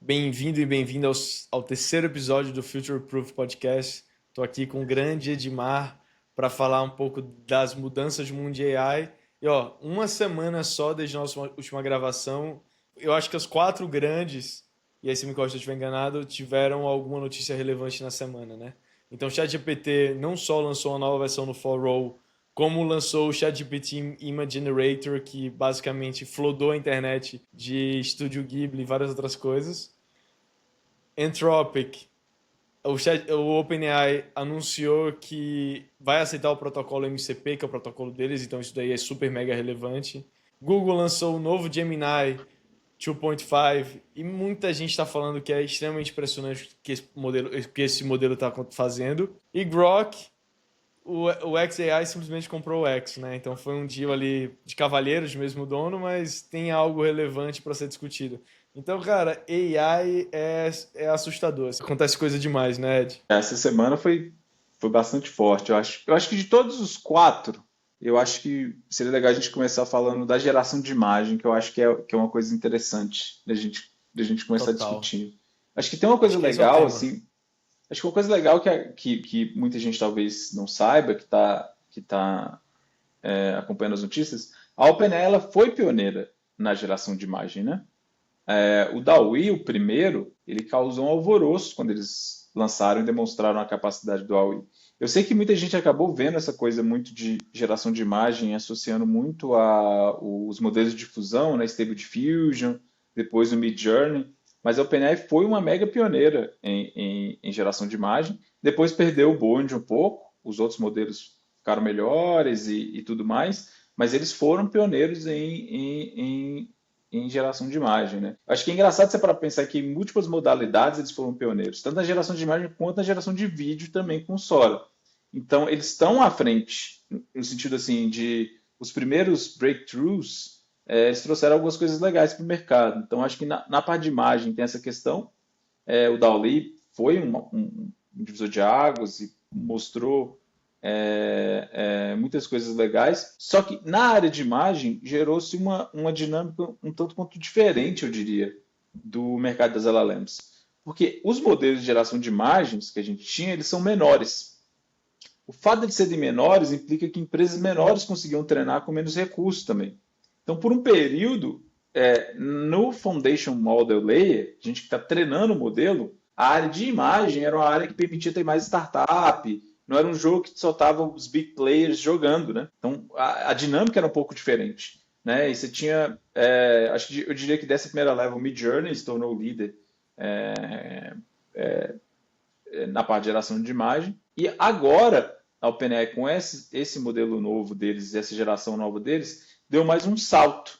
Bem-vindo e bem-vinda ao terceiro episódio do Future Proof Podcast. Estou aqui com o grande Edmar para falar um pouco das mudanças do mundo de AI. E uma semana só desde a nossa última gravação, eu acho que as quatro grandes, e aí se me corrija se eu estiver enganado, tiveram alguma notícia relevante na semana, né? Então o ChatGPT não só lançou uma nova versão no For como lançou o ChatGPT Image Generator, que basicamente flodou a internet de Estúdio Ghibli e várias outras coisas. Anthropic, o OpenAI anunciou que vai aceitar o protocolo MCP, que é o protocolo deles, então isso daí é super mega relevante. Google lançou o novo Gemini 2.5 e muita gente está falando que é extremamente impressionante que esse modelo está fazendo. E Grok, o XAI simplesmente comprou o X, né? Então foi um deal ali de cavalheiros, de mesmo dono, mas tem algo relevante para ser discutido. Então, cara, AI é assustador. Acontece coisa demais, né, Ed? Essa semana foi bastante forte. Eu acho que de todos os quatro, eu acho que seria legal a gente começar falando da geração de imagem, que é uma coisa interessante da gente começar a Total. discutir. Acho que tem uma coisa Acho que esse é o legal, tema. assim, acho que uma coisa legal que muita gente talvez não saiba, que tá acompanhando as notícias, a OpenAI ela foi pioneira na geração de imagem, né? O DALL-E, o primeiro, ele causou um alvoroço quando eles lançaram e demonstraram a capacidade do DALL-E. Eu sei que muita gente acabou vendo essa coisa muito de geração de imagem, associando muito a os modelos de difusão, né, Stable Diffusion, depois o Midjourney, mas a OpenAI foi uma mega pioneira em geração de imagem. Depois perdeu o bonde um pouco, os outros modelos ficaram melhores e tudo mais, mas eles foram pioneiros em geração de imagem, né? Acho que é engraçado você para pensar que em múltiplas modalidades eles foram pioneiros, tanto na geração de imagem quanto na geração de vídeo também com o Sora. Então eles estão à frente, no sentido assim de os primeiros breakthroughs, eles trouxeram algumas coisas legais para o mercado. Então acho que na parte de imagem tem essa questão. O DALL-E foi um divisor de águas e mostrou muitas coisas legais. Só que na área de imagem gerou-se uma dinâmica um tanto quanto diferente, eu diria, do mercado das LLMs. Porque os modelos de geração de imagens que a gente tinha, eles são menores. O fato de serem menores implica que empresas menores conseguiam treinar com menos recursos também. Então, por um período, no Foundation Model Layer, a gente que está treinando o modelo, a área de imagem era uma área que permitia ter mais startup, não era um jogo que só tava os big players jogando, né? Então, a dinâmica era um pouco diferente, né? E você tinha, acho que eu diria que dessa primeira leva, o Midjourney se tornou o líder na parte de geração de imagem. E agora, a OpenAI, com esse modelo novo deles, essa geração nova deles, deu mais um salto.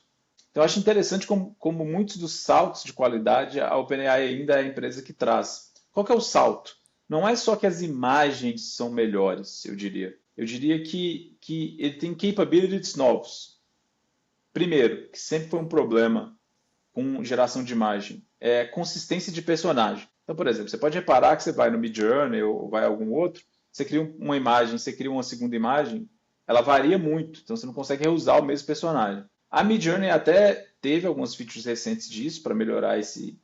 Então, eu acho interessante como muitos dos saltos de qualidade, a OpenAI ainda é a empresa que traz. Qual que é o salto? Não é só que as imagens são melhores, eu diria. Eu diria que ele tem capabilities novos. Primeiro, que sempre foi um problema com geração de imagem, é consistência de personagem. Então, por exemplo, você pode reparar que você vai no Midjourney ou vai a algum outro, você cria uma imagem, você cria uma segunda imagem, ela varia muito, então você não consegue reusar o mesmo personagem. A Midjourney até teve alguns features recentes disso para melhorar esse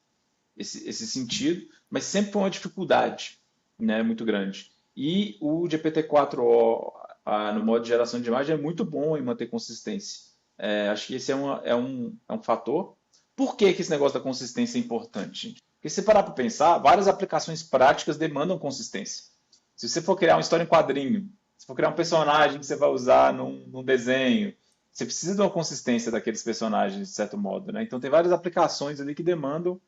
sentido, mas sempre foi uma dificuldade, né, muito grande. E o GPT-4o no modo de geração de imagem é muito bom em manter consistência. Acho que esse é um fator. Por que esse negócio da consistência é importante, gente? Porque se você parar para pensar, várias aplicações práticas demandam consistência. Se você for criar uma história em quadrinho, se for criar um personagem que você vai usar num desenho, você precisa de uma consistência daqueles personagens, de certo modo, né? Então tem várias aplicações ali que demandam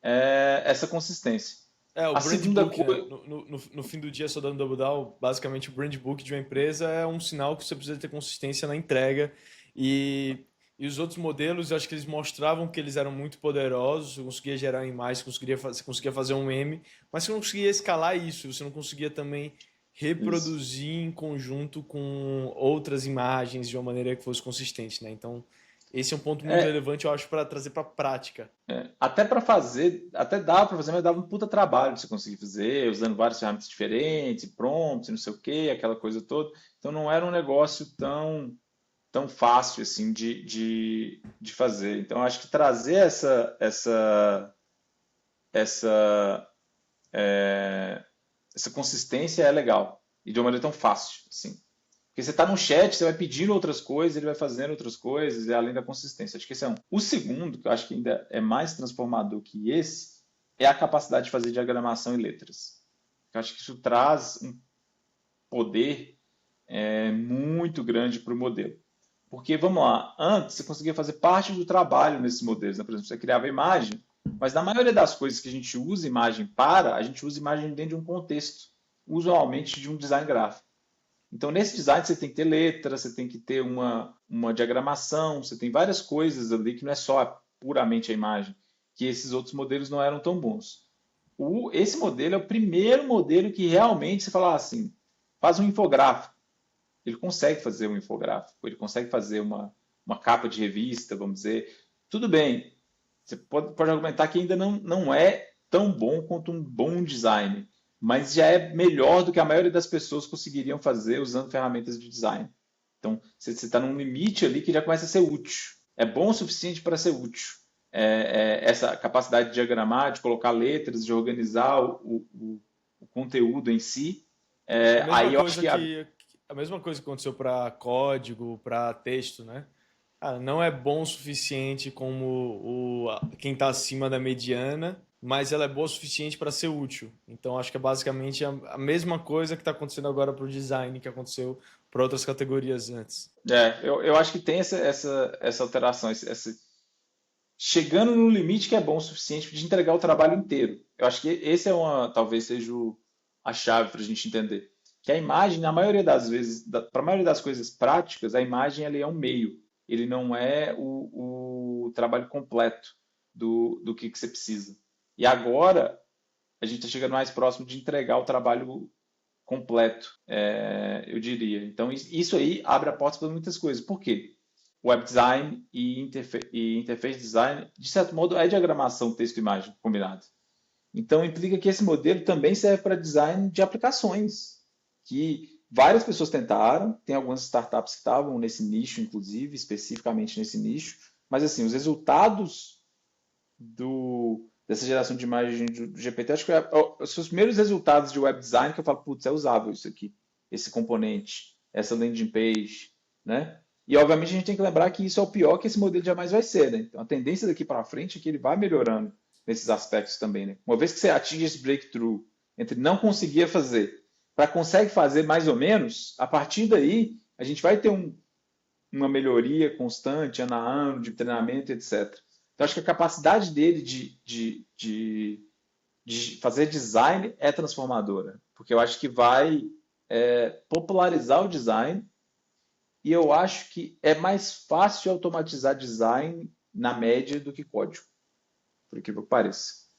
essa consistência. O A brand segunda book, né? coisa. No fim do dia, só dando double down, basicamente o brand book de uma empresa é um sinal que você precisa ter consistência na entrega. E, e os outros modelos, eu acho que eles mostravam que eles eram muito poderosos, você conseguia gerar imagens, você conseguia fazer um meme, mas você não conseguia escalar isso, você não conseguia também Isso. reproduzir em conjunto com outras imagens de uma maneira que fosse consistente, né? Então, esse é um ponto muito É, relevante, eu acho, para trazer para a prática. até para fazer, até dava para fazer, mas dava um puta trabalho de você conseguir fazer, usando várias ferramentas diferentes, prompts, não sei o que, aquela coisa toda. Então não era um negócio tão fácil assim de fazer. Então acho que trazer essa, essa consistência é legal. E de uma maneira tão fácil, assim. Porque você está no chat, você vai pedindo outras coisas, ele vai fazendo outras coisas, e além da consistência. Acho que esse é um. O segundo, que eu acho que ainda é mais transformador que esse, é a capacidade de fazer diagramação em letras. Eu acho que isso traz um poder muito grande para o modelo. Porque, vamos lá, antes você conseguia fazer parte do trabalho nesses modelos, né? Por exemplo, você criava imagem, mas na maioria das coisas que a gente usa imagem para, a gente usa imagem dentro de um contexto, usualmente de um design gráfico. Então, nesse design, você tem que ter letra, você tem que ter uma diagramação, você tem várias coisas ali que não é só puramente a imagem, que esses outros modelos não eram tão bons. Esse modelo é o primeiro modelo que realmente você fala assim, faz um infográfico. Ele consegue fazer um infográfico, ele consegue fazer uma capa de revista, vamos dizer. Tudo bem, você pode argumentar que ainda não é tão bom quanto um bom design, mas já é melhor do que a maioria das pessoas conseguiriam fazer usando ferramentas de design. Então, você está num limite ali que já começa a ser útil. É bom o suficiente para ser útil. Essa capacidade de diagramar, de colocar letras, de organizar o conteúdo em si. Aí eu acho que A mesma coisa que aconteceu para código, para texto, né? Cara, não é bom o suficiente como quem está acima da mediana, mas ela é boa o suficiente para ser útil. Então acho que é basicamente a mesma coisa que está acontecendo agora para o design, que aconteceu para outras categorias antes. Eu acho que tem essa alteração, chegando no limite que é bom o suficiente de entregar o trabalho inteiro. Eu acho que esse talvez seja a chave para a gente entender. Que a imagem, na maioria das vezes, para a maioria das coisas práticas, a imagem ele é um meio. Ele não é o trabalho completo do que você precisa. E agora, a gente está chegando mais próximo de entregar o trabalho completo, eu diria. Então, isso aí abre a porta para muitas coisas. Por quê? Web design e interface design, de certo modo, é diagramação texto-imagem combinado. Então, implica que esse modelo também serve para design de aplicações, que várias pessoas tentaram, tem algumas startups que estavam nesse nicho, inclusive, especificamente nesse nicho, mas assim, os resultados dessa geração de imagem do GPT, acho que os seus primeiros resultados de web design que eu falo, putz, é usável isso aqui, esse componente, essa landing page, né? E obviamente a gente tem que lembrar que isso é o pior que esse modelo jamais vai ser, né? Então a tendência daqui para frente é que ele vai melhorando nesses aspectos também, né? Uma vez que você atinge esse breakthrough entre não conseguia fazer para consegue fazer mais ou menos, a partir daí a gente vai ter uma melhoria constante, ano a ano, de treinamento, etc. Então acho que a capacidade dele de fazer design é transformadora, porque eu acho que vai popularizar o design e eu acho que é mais fácil automatizar design na média do que código, por incrível que pareça.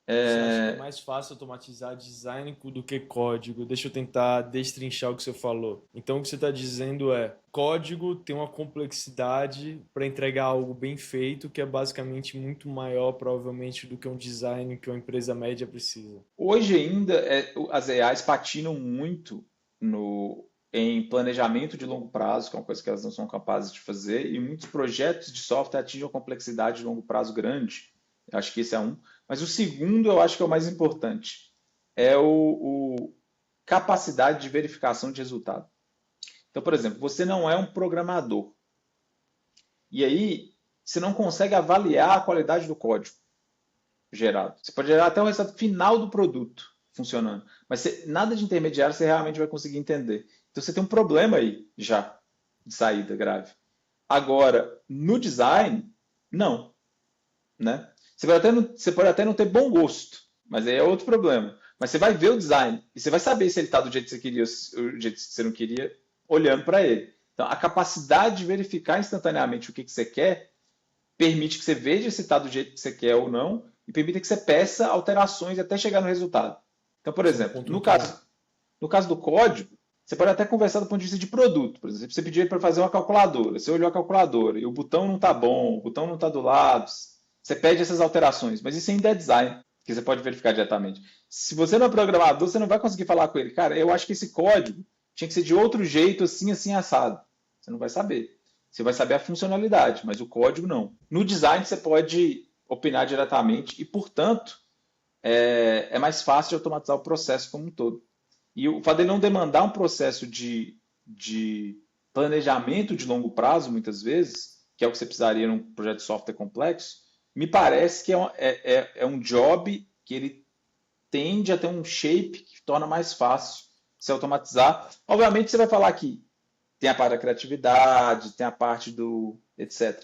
Você acha que é mais fácil automatizar design do que código? Deixa eu tentar destrinchar o que você falou. Então, o que você está dizendo é, código tem uma complexidade para entregar algo bem feito, que é basicamente muito maior, provavelmente, do que um design que uma empresa média precisa. Hoje ainda, as AIs patinam muito em planejamento de longo prazo, que é uma coisa que elas não são capazes de fazer, e muitos projetos de software atingem uma complexidade de longo prazo grande. Eu acho que esse é um. Mas o segundo eu acho que é o mais importante. É o capacidade de verificação de resultado. Então, por exemplo, você não é um programador. E aí, você não consegue avaliar a qualidade do código gerado. Você pode gerar até o resultado final do produto funcionando. Mas nada de intermediário você realmente vai conseguir entender. Então, você tem um problema aí já de saída grave. Agora, no design, não. Né? Você pode até não ter bom gosto, mas aí é outro problema. Mas você vai ver o design e você vai saber se ele está do jeito que você queria ou do jeito que você não queria, olhando para ele. Então, a capacidade de verificar instantaneamente o que você quer permite que você veja se está do jeito que você quer ou não e permite que você peça alterações até chegar no resultado. Então, por exemplo, no caso do código, você pode até conversar do ponto de vista de produto. Por exemplo, você pediu ele para fazer uma calculadora, você olhou a calculadora e o botão não está bom, o botão não está do lado. Você pede essas alterações, mas isso ainda é design, que você pode verificar diretamente. Se você não é programador, você não vai conseguir falar com ele, cara, eu acho que esse código tinha que ser de outro jeito, assim, assim, assado. Você não vai saber. Você vai saber a funcionalidade, mas o código não. No design você pode opinar diretamente e, portanto, é mais fácil de automatizar o processo como um todo. E o fato de não demandar um processo de planejamento de longo prazo, muitas vezes, que é o que você precisaria num projeto de software complexo, me parece que é um job que ele tende a ter um shape que torna mais fácil se automatizar. Obviamente, você vai falar que tem a parte da criatividade, tem a parte do etc.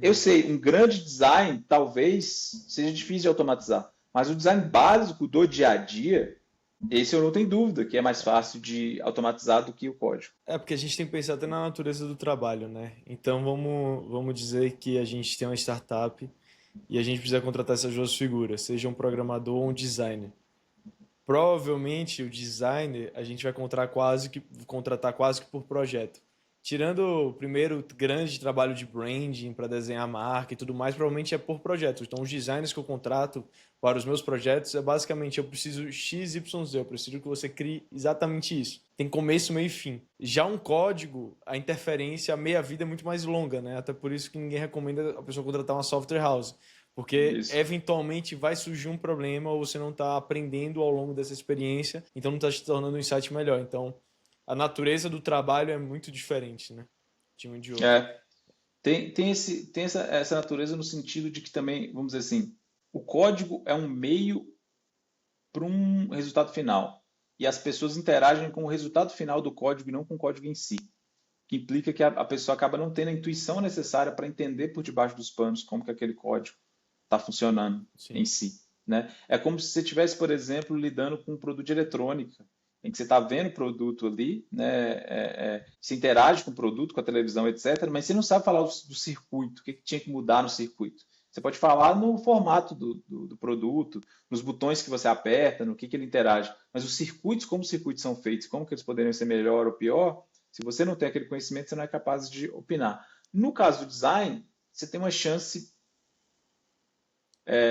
Eu sei, um grande design talvez seja difícil de automatizar, mas o design básico do dia a dia, esse eu não tenho dúvida que é mais fácil de automatizar do que o código. Porque a gente tem que pensar até na natureza do trabalho, né? Então vamos dizer que a gente tem uma startup e a gente precisa contratar essas duas figuras, seja um programador ou um designer. Provavelmente o designer a gente vai contratar quase que por projeto. Tirando o primeiro grande trabalho de branding para desenhar a marca e tudo mais, provavelmente é por projeto. Então, os designers que eu contrato para os meus projetos é basicamente eu preciso X, Y, Z, eu preciso que você crie exatamente isso. Tem começo, meio e fim. Já um código, a interferência, a meia-vida é muito mais longa, né? Até por isso que ninguém recomenda a pessoa contratar uma software house. Porque Isso. eventualmente vai surgir um problema ou você não está aprendendo ao longo dessa experiência, então não está se tornando um insight melhor. Então, a natureza do trabalho é muito diferente, né? De um e de outro. É, tem essa natureza no sentido de que também, vamos dizer assim, o código é um meio para um resultado final. E as pessoas interagem com o resultado final do código e não com o código em si. Que implica que a pessoa acaba não tendo a intuição necessária para entender por debaixo dos panos como que aquele código está funcionando em Sim. si. Né? É como se você estivesse, por exemplo, lidando com um produto de eletrônica, em que você está vendo o produto ali, né? Se interage com o produto, com a televisão, etc., mas você não sabe falar do circuito, o que tinha que mudar no circuito. Você pode falar no formato do produto, nos botões que você aperta, no que ele interage, mas os circuitos, como os circuitos são feitos, como que eles poderiam ser melhor ou pior, se você não tem aquele conhecimento, você não é capaz de opinar. No caso do design, você tem uma chance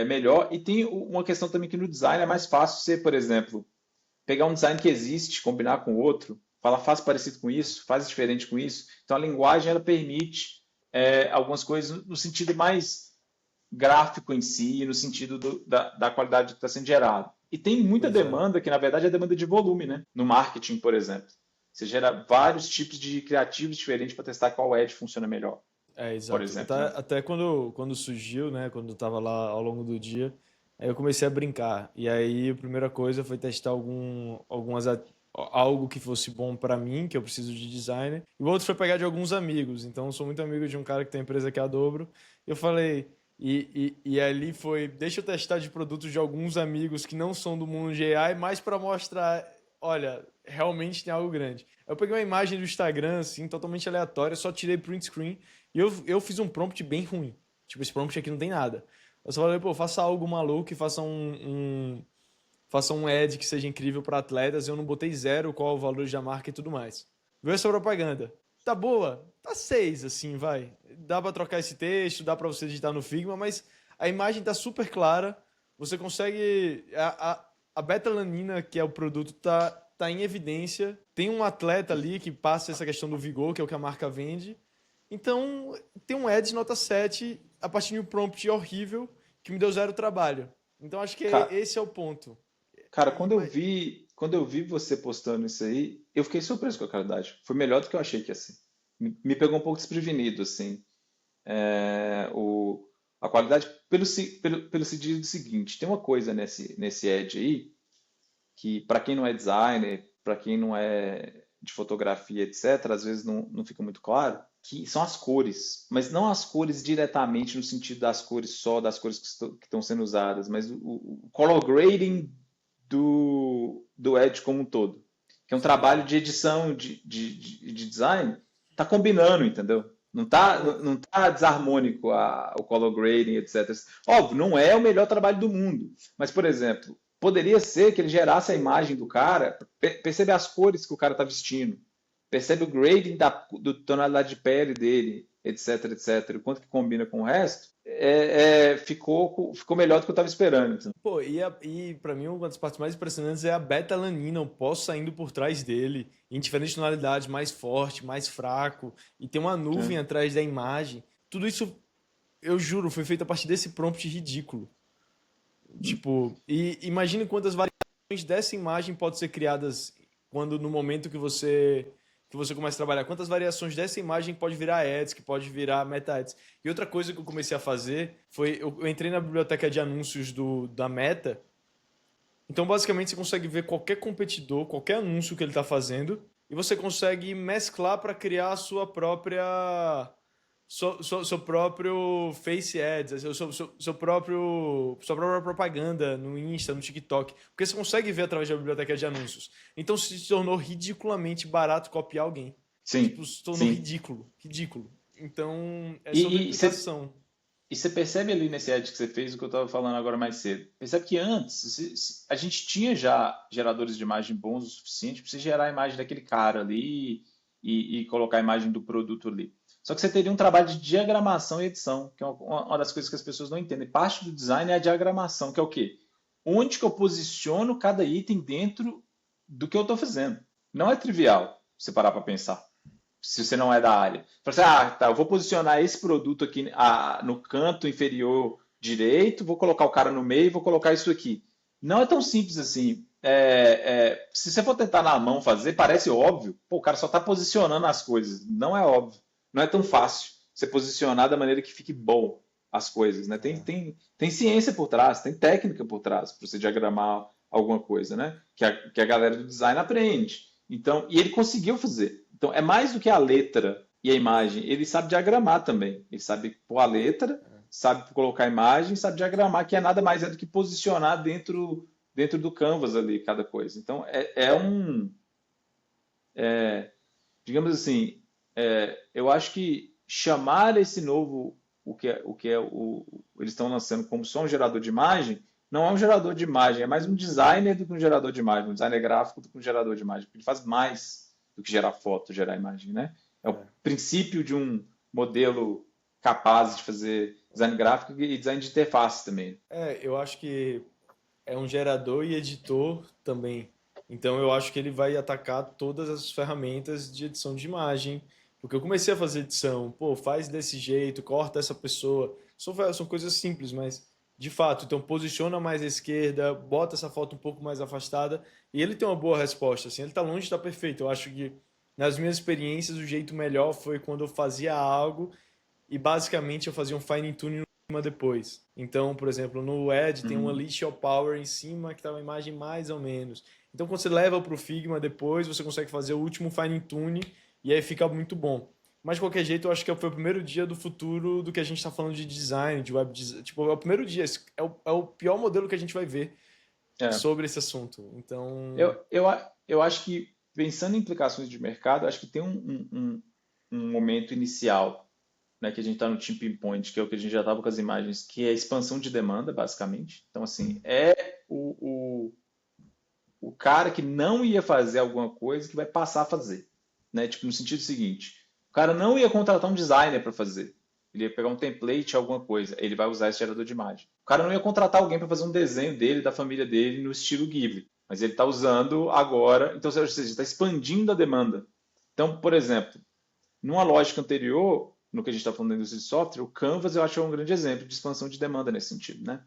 melhor. E tem uma questão também que no design é mais fácil você, por exemplo, pegar um design que existe, combinar com outro, falar faz parecido com isso, faz diferente com isso. Então a linguagem ela permite algumas coisas no sentido mais gráfico em si, no sentido da qualidade que está sendo gerado. E tem muita Pois é. demanda, que na verdade é demanda de volume, né? No marketing, por exemplo. Você gera vários tipos de criativos diferentes para testar qual ad funciona melhor, por Exato. exemplo, né? Até quando surgiu, né? Quando eu tava lá ao longo do dia, aí eu comecei a brincar. E aí a primeira coisa foi testar algo que fosse bom para mim, que eu preciso de designer. E o outro foi pegar de alguns amigos. Então eu sou muito amigo de um cara que tem empresa que é a Dobro. Eu falei. E ali foi, deixa eu testar de produtos de alguns amigos que não são do mundo de AI, mais para mostrar, olha, realmente tem algo grande. Eu peguei uma imagem do Instagram, assim, totalmente aleatória, só tirei print screen e eu fiz um prompt bem ruim. Tipo, esse prompt aqui não tem nada. Eu só falei, pô, faça algo maluco e faça um ad que seja incrível para atletas. Eu não botei zero, qual é o valor da marca e tudo mais. Viu essa propaganda? Tá boa? Tá 6, assim, vai. Dá para trocar esse texto, dá para você digitar no Figma, mas a imagem tá super clara. Você consegue. A betalanina, que é o produto, tá em evidência. Tem um atleta ali que passa essa questão do vigor, que é o que a marca vende. Então, tem um ad nota 7 a partir de um prompt horrível que me deu zero trabalho. Então, acho que Ca- esse é o ponto. Cara, E, mas, quando eu vi você postando isso aí, eu fiquei surpreso com a qualidade. Foi melhor do que eu achei que ia ser. Me pegou um pouco desprevenido, assim. A qualidade, pelo sentido seguinte, tem uma coisa nesse Edge aí, que para quem não é designer, para quem não é de fotografia, etc., às vezes não fica muito claro, que são as cores, mas não as cores diretamente no sentido das cores só, das cores que estão sendo usadas, mas o color grading do Edge como um todo, que é um trabalho sim. de edição de design, tá combinando, entendeu? Não tá, Pô, não tá desarmônico o color grading, etc. Óbvio, não é o melhor trabalho do mundo, mas, por exemplo, poderia ser que ele gerasse a imagem do cara, percebe as cores que o cara está vestindo, percebe o grading do tonalidade de pele dele, etc, etc, o quanto que combina com o resto, ficou melhor do que eu estava esperando. Então. Pô, e pra mim uma das partes mais impressionantes é a beta-alanina, o pó saindo por trás dele, em diferentes tonalidades, mais forte, mais fraco, e tem uma nuvem É. atrás da imagem. Tudo isso, eu juro, foi feito a partir desse prompt ridículo. Tipo, e imagine quantas variações dessa imagem podem ser criadas quando no momento que você começa a trabalhar. Quantas variações dessa imagem pode virar ads, que pode virar meta ads. E outra coisa que eu comecei a fazer foi eu entrei na biblioteca de anúncios da Meta. Então, basicamente, você consegue ver qualquer competidor, qualquer anúncio que ele está fazendo, e você consegue mesclar para criar a sua própria seu próprio Face Ads, sua própria propaganda no Insta, no TikTok. Porque você consegue ver através da biblioteca de anúncios. Então se tornou ridiculamente barato copiar alguém. Sim, Tipo, se tornou sim. cidículo. Ridículo. Então, é sobre E você aplicação. percebe ali nesse ad que você fez o que eu estava falando agora mais cedo. Percebe que antes a gente tinha já geradores de imagem bons o suficiente para você gerar a imagem daquele cara ali e colocar a imagem do produto ali. Só que você teria um trabalho de diagramação e edição, que é uma das coisas que as pessoas não entendem. Parte do design é a diagramação, que é o quê? Onde que eu posiciono cada item dentro do que eu estou fazendo. Não é trivial você parar para pensar se você não é da área. Fala assim, tá, eu vou posicionar esse produto aqui no canto inferior direito, vou colocar o cara no meio e vou colocar isso aqui. Não é tão simples assim. Se você for tentar na mão fazer, parece óbvio. Pô, o cara só está posicionando as coisas. Não é óbvio. Não é tão fácil você posicionar da maneira que fique bom as coisas, né? Tem ciência por trás, tem técnica por trás para você diagramar alguma coisa, né? Que a galera do design aprende. Então, e ele conseguiu fazer. Então, é mais do que a letra e a imagem. Ele sabe diagramar também. Ele sabe pôr a letra, sabe colocar a imagem, sabe diagramar, que é nada mais do que posicionar dentro do canvas ali cada coisa. Então, digamos assim, eu acho que chamar esse novo, eles estão lançando como só um gerador de imagem, não é um gerador de imagem, é mais um designer do que um gerador de imagem, um designer gráfico do que um gerador de imagem, porque ele faz mais do que gerar foto, gerar imagem, né? É o É. princípio de um modelo capaz de fazer design gráfico e design de interface também. Eu acho que é um gerador e editor também. Então eu acho que ele vai atacar todas as ferramentas de edição de imagem. Porque eu comecei a fazer edição, pô, faz desse jeito, corta essa pessoa. São coisas simples, mas de fato, então posiciona mais à esquerda, bota essa foto um pouco mais afastada e ele tem uma boa resposta. Assim, ele está longe de estar perfeito. Eu acho que nas minhas experiências o jeito melhor foi quando eu fazia algo e basicamente eu fazia um fine tuning depois. Então, por exemplo, no Edge tem uma Uhum. List of Power em cima que tá uma imagem mais ou menos. Então, quando você leva para o Figma depois, você consegue fazer o último fine tune e aí fica muito bom. Mas de qualquer jeito, eu acho que foi o primeiro dia do futuro do que a gente está falando de design, de web design. Tipo, é o primeiro dia, é o pior modelo que a gente vai ver É. sobre esse assunto. Então, Eu acho que, pensando em implicações de mercado, acho que tem um momento inicial, né, que a gente está no tipping point, que é o que a gente já estava com as imagens, que é a expansão de demanda, basicamente. Então, assim, é o cara que não ia fazer alguma coisa que vai passar a fazer, né? Tipo, no sentido seguinte, o cara não ia contratar um designer para fazer. Ele ia pegar um template, alguma coisa, ele vai usar esse gerador de imagem. O cara não ia contratar alguém para fazer um desenho dele, da família dele, no estilo Ghibli, mas ele está usando agora, então, ou seja, está expandindo a demanda. Então, por exemplo, numa lógica anterior, no que a gente está falando da indústria de software, o Canvas eu acho que é um grande exemplo de expansão de demanda nesse sentido, né?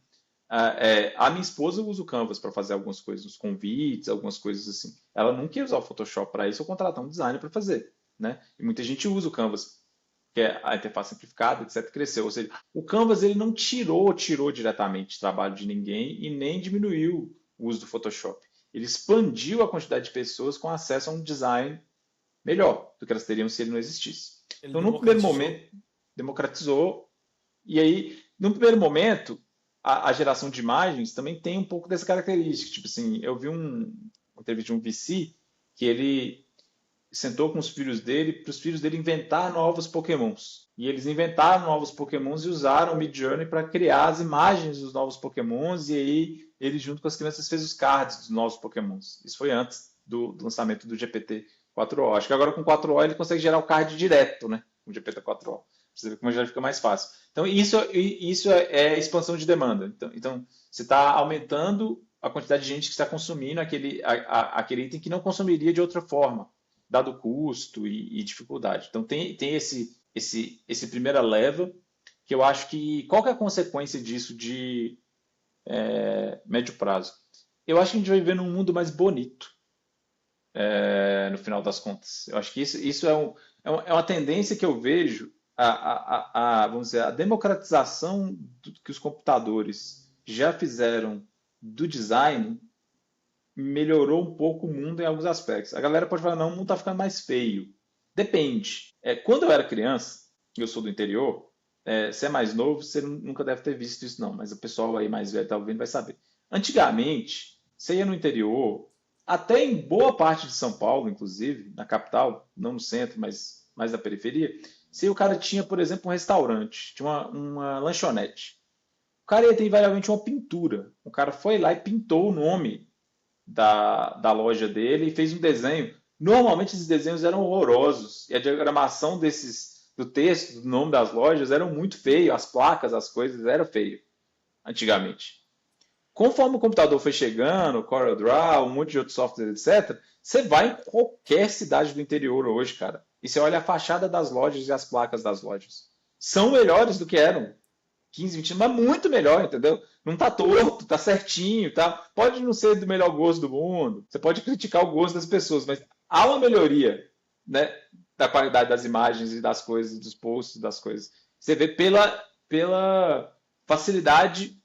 A minha esposa usa o Canvas para fazer algumas coisas, os convites, algumas coisas assim. Ela não quer usar o Photoshop para isso ou contratar um designer para fazer, né? E muita gente usa o Canvas, que é a interface simplificada, etc, cresceu. Ou seja, o Canvas ele não tirou diretamente trabalho de ninguém e nem diminuiu o uso do Photoshop. Ele expandiu a quantidade de pessoas com acesso a um design melhor do que elas teriam se ele não existisse. ele Então, no primeiro democratizou. momento, democratizou. E aí, no primeiro momento, a geração de imagens também tem um pouco dessa característica. Tipo assim, eu vi uma entrevista de um VC que ele sentou com os filhos dele para os filhos dele inventar novos Pokémons. E eles inventaram novos Pokémons e usaram o Midjourney para criar as imagens dos novos Pokémons. E aí ele, junto com as crianças, fez os cards dos novos Pokémons. Isso foi antes do lançamento do GPT-4o. Acho que agora com o 4o ele consegue gerar o card direto, né? Com o GPT-4o. Você vê como já fica mais fácil. Então, isso é expansão de demanda. Então você está aumentando a quantidade de gente que está consumindo aquele item que não consumiria de outra forma, dado o custo e dificuldade. Então, tem esse primeira leva, que eu acho que qual que é a consequência disso médio prazo. Eu acho que a gente vai viver num mundo mais bonito, no final das contas. Eu acho que isso é uma tendência que eu vejo, vamos dizer, a democratização que os computadores já fizeram do design melhorou um pouco o mundo em alguns aspectos. A galera pode falar, não, o mundo está ficando mais feio. Depende. Quando eu era criança, e eu sou do interior, você é mais novo, você nunca deve ter visto isso não, mas o pessoal aí mais velho tá ouvindo vai saber. Antigamente, você ia no interior, até em boa parte de São Paulo, inclusive, na capital, não no centro, mas mais na periferia, se o cara tinha, por exemplo, um restaurante, tinha uma lanchonete. O cara ia ter invariavelmente uma pintura. O cara foi lá e pintou o nome da loja dele e fez um desenho. Normalmente esses desenhos eram horrorosos e a diagramação do texto, do nome das lojas eram muito feio, as placas, as coisas eram feio antigamente. Conforme o computador foi chegando, o CorelDRAW, um monte de outros softwares, etc., você vai em qualquer cidade do interior hoje, cara, e você olha a fachada das lojas e as placas das lojas. São melhores do que eram 15, 20 anos, mas muito melhor, entendeu? Não tá torto, tá certinho, tá? Pode não ser do melhor gosto do mundo, você pode criticar o gosto das pessoas, mas há uma melhoria, né, da qualidade das imagens e das coisas, dos posts, das coisas. Você vê pela facilidade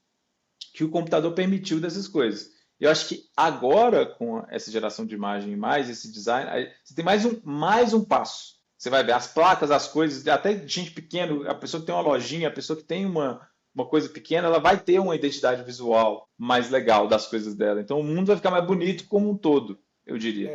que o computador permitiu dessas coisas. Eu acho que agora, com essa geração de imagem e mais esse design, você tem mais um passo. Você vai ver as placas, as coisas, até gente pequena, a pessoa que tem uma lojinha, a pessoa que tem uma coisa pequena, ela vai ter uma identidade visual mais legal das coisas dela. Então o mundo vai ficar mais bonito como um todo, eu diria.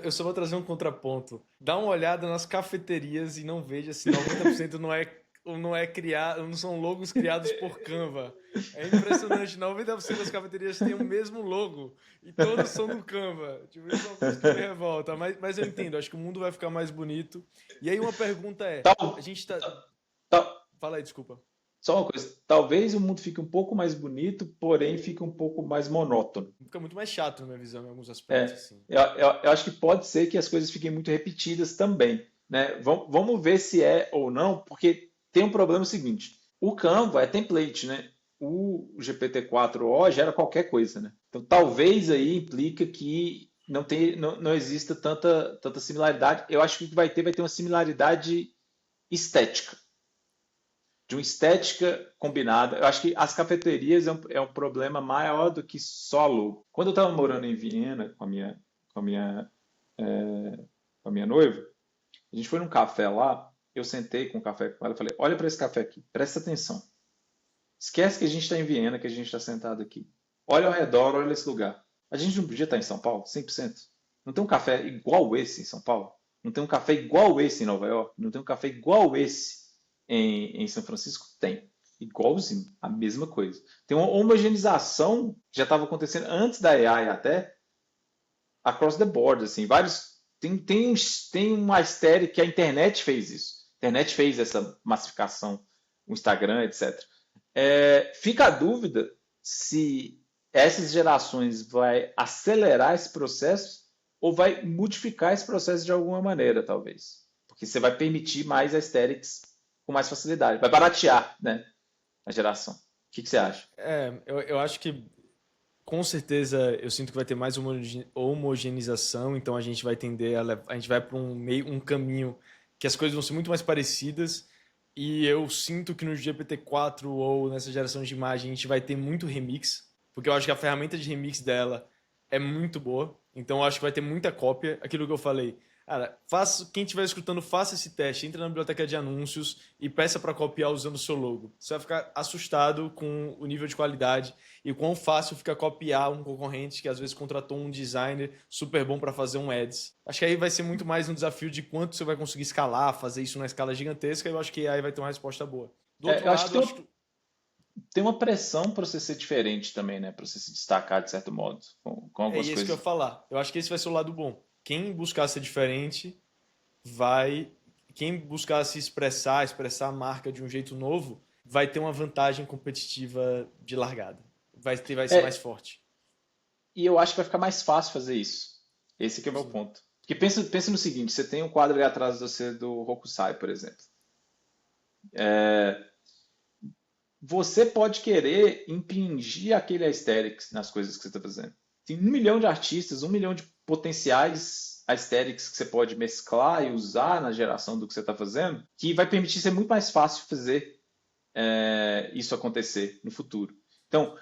Eu só vou trazer um contraponto. Dá uma olhada nas cafeterias e não veja se 90% não é criado, não são logos criados por Canva. É impressionante, 90% das cafeterias têm o mesmo logo e todos são do Canva. Tipo, isso é uma coisa que me revolta, mas eu entendo, acho que o mundo vai ficar mais bonito. E aí uma pergunta a Tal, gente tá... tal, Fala aí, desculpa. Só uma coisa, talvez o mundo fique um pouco mais bonito, porém fique um pouco mais monótono. Fica muito mais chato na minha visão em alguns aspectos, É, assim. eu acho que pode ser que as coisas fiquem muito repetidas também, né? Vamos ver se é ou não, porque tem um problema seguinte: o Canva é template, né? O GPT-4o gera qualquer coisa, né? Então talvez aí implica que não exista tanta similaridade. Eu acho que o que vai ter uma similaridade estética, de uma estética combinada. Eu acho que as cafeterias é um problema maior do que só logo. Quando eu estava morando em Viena com a minha, é, com a minha noiva, a gente foi num café lá, eu sentei com o café com ela e falei, olha para esse café aqui, presta atenção. Esquece que a gente está em Viena, que a gente está sentado aqui. Olha ao redor, olha esse lugar. A gente não podia estar em São Paulo, 100%. Não tem um café igual esse em São Paulo. Não tem um café igual esse em Nova York. Não tem um café igual esse em São Francisco? Tem. Igualzinho. A mesma coisa. Tem uma homogeneização que já estava acontecendo antes da AI até, across the board, assim, vários tem uma série que a internet fez isso. A internet fez essa massificação, o Instagram, etc. Fica a dúvida se essas gerações vai acelerar esse processo ou vai modificar esse processo de alguma maneira, talvez. Porque você vai permitir mais aesthetics com mais facilidade. Vai baratear, né, a geração. O que você acha? Eu acho que com certeza eu sinto que vai ter mais homogeneização, então a gente vai tender a gente vai para um caminho que as coisas vão ser muito mais parecidas. E eu sinto que no GPT-4 ou nessa geração de imagem a gente vai ter muito remix, porque eu acho que a ferramenta de remix dela é muito boa. Então eu acho que vai ter muita cópia. Aquilo que eu falei. Cara, quem estiver escutando, faça esse teste. Entra na biblioteca de anúncios e peça para copiar usando o seu logo. Você vai ficar assustado com o nível de qualidade e quão fácil fica copiar um concorrente que às vezes contratou um designer super bom para fazer um ads. Acho que aí vai ser muito mais um desafio de quanto você vai conseguir escalar, fazer isso na escala gigantesca, e eu acho que aí vai ter uma resposta boa. Do outro Eu acho que lado, acho que tem uma pressão para você ser diferente também, né? Para você se destacar de certo modo, com é algumas isso que eu ia coisas. falar. Eu acho que esse vai ser o lado bom. Quem buscar ser diferente vai. Quem buscar se expressar a marca de um jeito novo, vai ter uma vantagem competitiva de largada. Vai ser mais É, forte. e eu acho que vai ficar mais fácil fazer isso. Esse que é o meu Sim. ponto. Porque pensa no seguinte, você tem um quadro ali atrás de você do Hokusai, por exemplo. você pode querer impingir aquele aesthetics nas coisas que você está fazendo. Tem 1 milhão de artistas, 1 milhão de potenciais aesthetics que você pode mesclar e usar na geração do que você está fazendo, que vai permitir ser muito mais fácil fazer isso acontecer no futuro. Então,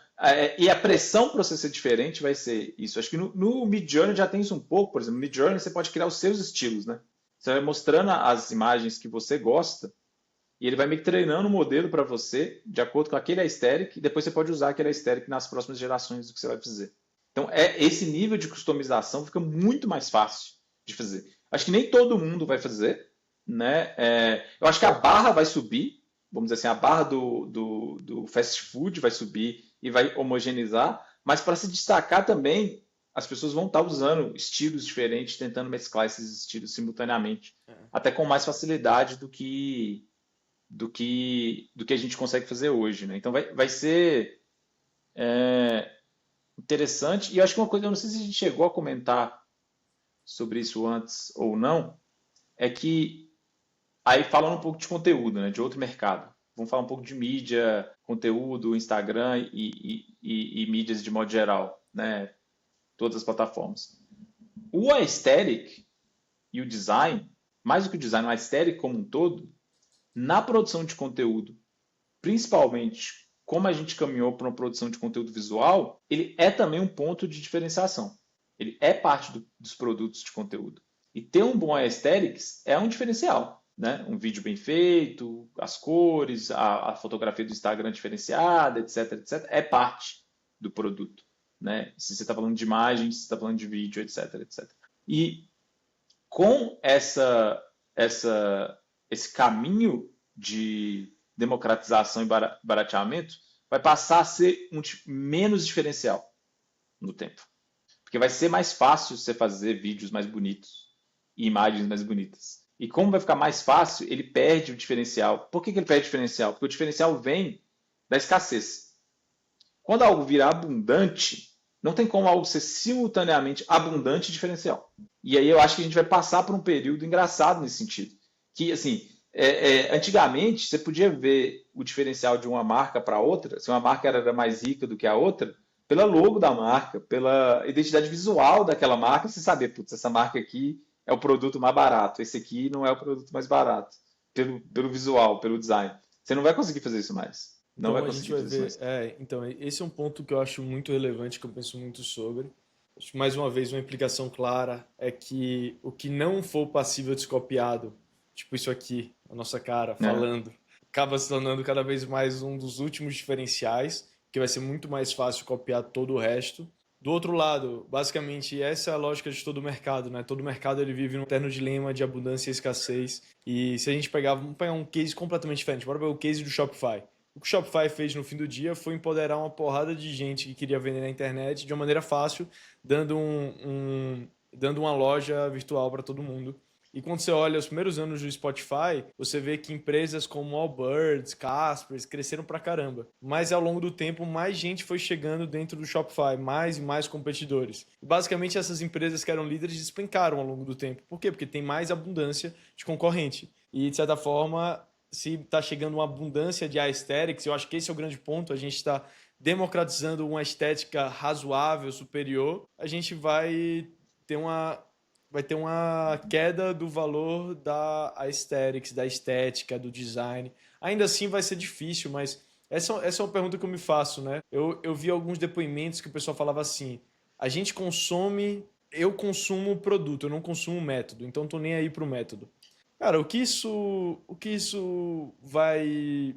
e a pressão para você ser diferente vai ser isso. Acho que no Midjourney já tem isso um pouco. Por exemplo, no Midjourney você pode criar os seus estilos, né? Você vai mostrando as imagens que você gosta e ele vai meio que treinando o modelo para você de acordo com aquele aesthetic e depois você pode usar aquele aesthetic nas próximas gerações do que você vai fazer. Então, esse nível de customização fica muito mais fácil de fazer. Acho que nem todo mundo vai fazer, né? Eu acho que a barra vai subir, vamos dizer assim, a barra do fast food vai subir e vai homogeneizar, mas para se destacar também, as pessoas vão estar usando estilos diferentes, tentando mesclar esses estilos simultaneamente, até com mais facilidade do que a gente consegue fazer hoje, né? Então vai ser interessante. E eu acho que uma coisa, eu não sei se a gente chegou a comentar sobre isso antes ou não, é que aí falando um pouco de conteúdo, né, de outro mercado. Vamos falar um pouco de mídia, conteúdo, Instagram e mídias de modo geral, né? Todas as plataformas. O aesthetic e o design, mais do que o design, o aesthetic como um todo, na produção de conteúdo, principalmente como a gente caminhou para uma produção de conteúdo visual, ele é também um ponto de diferenciação. Ele é parte dos produtos de conteúdo. E ter um bom aesthetics é um diferencial, né? Um vídeo bem feito, as cores, a fotografia do Instagram diferenciada, etc, etc, é parte do produto, né? Se você está falando de imagem, se você está falando de vídeo, etc, etc. E com esse caminho de democratização e barateamento, vai passar a ser menos diferencial no tempo. Porque vai ser mais fácil você fazer vídeos mais bonitos e imagens mais bonitas. E como vai ficar mais fácil, ele perde o diferencial. Por que ele perde o diferencial? Porque o diferencial vem da escassez. Quando algo vira abundante, não tem como algo ser simultaneamente abundante e diferencial. E aí eu acho que a gente vai passar por um período engraçado nesse sentido. Que, assim, antigamente você podia ver o diferencial de uma marca para outra, se uma marca era mais rica do que a outra, pela logo da marca, pela identidade visual daquela marca, você saber, putz, essa marca aqui é o produto mais barato, esse aqui não é o produto mais barato, pelo visual, pelo design. Você não vai conseguir fazer isso mais. Não Então vai a gente conseguir vai fazer isso ver. mais. Então, esse é um ponto que eu acho muito relevante, que eu penso muito sobre. Acho que, mais uma vez, uma implicação clara é que o que não for passível de ser copiado, tipo isso aqui, a nossa cara, É. falando, acaba se tornando cada vez mais um dos últimos diferenciais, que vai ser muito mais fácil copiar todo o resto. Do outro lado, basicamente, essa é a lógica de todo o mercado, né? Todo mercado ele vive num eterno dilema de abundância e escassez. E se a gente pegar, vamos pegar um case completamente diferente, bora ver o case do Shopify. O que o Shopify fez no fim do dia foi empoderar uma porrada de gente que queria vender na internet de uma maneira fácil, dando uma loja virtual para todo mundo. E quando você olha os primeiros anos do Spotify, você vê que empresas como Allbirds, Caspers cresceram pra caramba. Mas ao longo do tempo, mais gente foi chegando dentro do Shopify, mais e mais competidores. E basicamente, essas empresas que eram líderes despencaram ao longo do tempo. Por quê? Porque tem mais abundância de concorrente. E, de certa forma, se está chegando uma abundância de aesthetics, eu acho que esse é o grande ponto, a gente está democratizando uma estética razoável, superior, a gente ter uma queda do valor da aesthetics, da estética, do design. Ainda assim vai ser difícil, mas essa é uma pergunta que eu me faço, né? Eu vi alguns depoimentos que o pessoal falava assim, eu consumo o produto, eu não consumo o método, então tô nem aí pro método. Cara, o que isso vai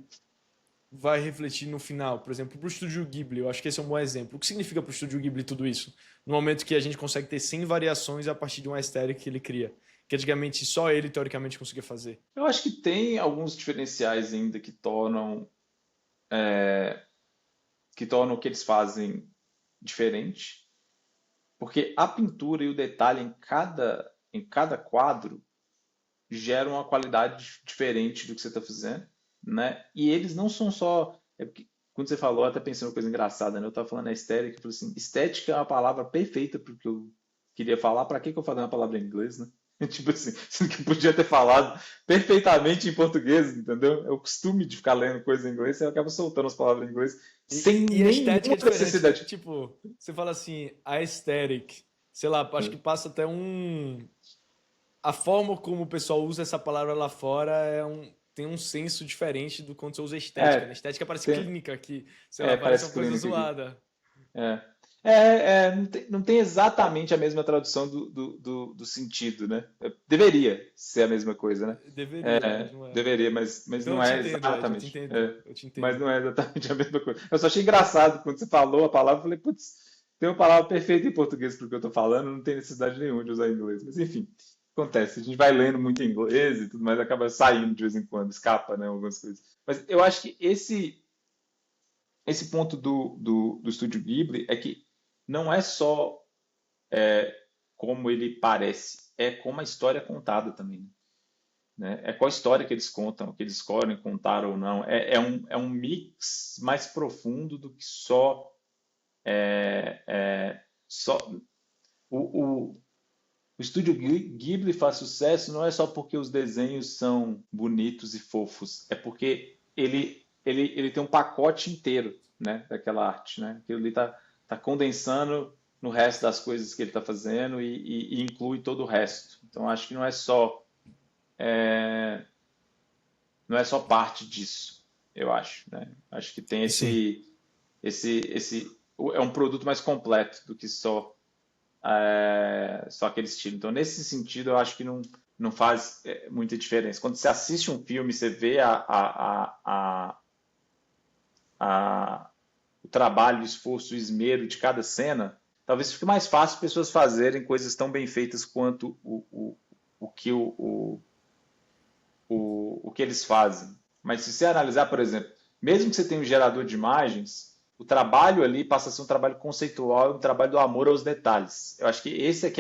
refletir no final? Por exemplo, para o Estúdio Ghibli, eu acho que esse é um bom exemplo. O que significa para o Estúdio Ghibli tudo isso? No momento que a gente consegue ter 100 variações a partir de uma estética que ele cria, que antigamente só ele teoricamente conseguia fazer. Eu acho que tem alguns diferenciais ainda que tornam o que eles fazem diferente, porque a pintura e o detalhe em cada quadro geram uma qualidade diferente do que você está fazendo, né? E eles não são só. Porque, quando você falou, eu até pensei uma coisa engraçada, né? Eu estava falando na estética, eu falei assim, estética é uma palavra perfeita para o que eu queria falar. Para que eu falei uma palavra em inglês, né? Tipo assim, sendo que podia ter falado perfeitamente em português, entendeu? É o costume de ficar lendo coisa em inglês, você acaba soltando as palavras em inglês sem E a estética nenhuma é diferente, né? necessidade. Tipo, você fala assim, a aesthetic, sei lá, acho que passa até um. A forma como o pessoal usa essa palavra lá fora tem um senso diferente do quando você usa estética, né? É, Estética parece tem, clínica aqui, sei lá, parece parece uma coisa clínica aqui. zoada. É. Não tem exatamente a mesma tradução do sentido, né? Deveria ser a mesma coisa, né? Deveria, mas não é. Deveria, mas Então eu não te é entendo, Ed, eu te exatamente. entendo, eu te Mas entendo. não é exatamente a mesma coisa. Eu só achei engraçado quando você falou a palavra, eu falei, putz, tem uma palavra perfeita em português para o que eu estou falando, não tem necessidade nenhuma de usar em inglês. Mas enfim, acontece. A gente vai lendo muito inglês e tudo mais, acaba saindo de vez em quando, escapa, né? Algumas coisas. Mas eu acho que esse ponto do Estúdio Ghibli é que não é só como ele parece, é como a história é contada também, né? É qual a história que eles contam, que eles escolhem contar ou não. É um mix mais profundo do que só o, o, o Estúdio Ghibli faz sucesso não é só porque os desenhos são bonitos e fofos, é porque ele tem um pacote inteiro, né, daquela arte, né? Aquilo ali tá condensando no resto das coisas que ele está fazendo e inclui todo o resto. Então acho que não é só parte disso, eu acho, né? Acho que tem Sim. é um produto mais completo do que só aquele estilo. Então, nesse sentido, eu acho que não faz muita diferença. Quando você assiste um filme, você vê o trabalho, o esforço, o esmero de cada cena, talvez fique mais fácil pessoas fazerem coisas tão bem feitas quanto o que eles fazem. Mas se você analisar, por exemplo, mesmo que você tenha um gerador de imagens, o trabalho ali passa a ser um trabalho conceitual, um trabalho do amor aos detalhes. Eu acho que esse é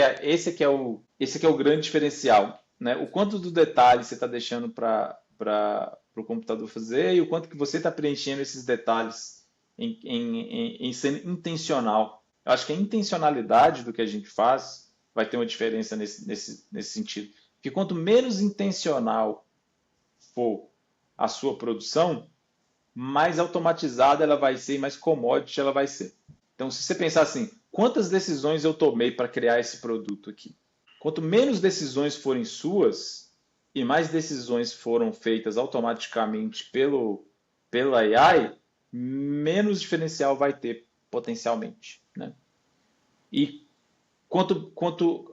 que é o grande diferencial, né? O quanto do detalhe você está deixando para o computador fazer e o quanto que você está preenchendo esses detalhes em ser intencional. Eu acho que a intencionalidade do que a gente faz vai ter uma diferença nesse sentido. Porque quanto menos intencional for a sua produção, mais automatizada ela vai ser e mais commodity ela vai ser. Então, se você pensar assim, quantas decisões eu tomei para criar esse produto aqui? Quanto menos decisões forem suas e mais decisões foram feitas automaticamente pela AI, menos diferencial vai ter potencialmente, né? E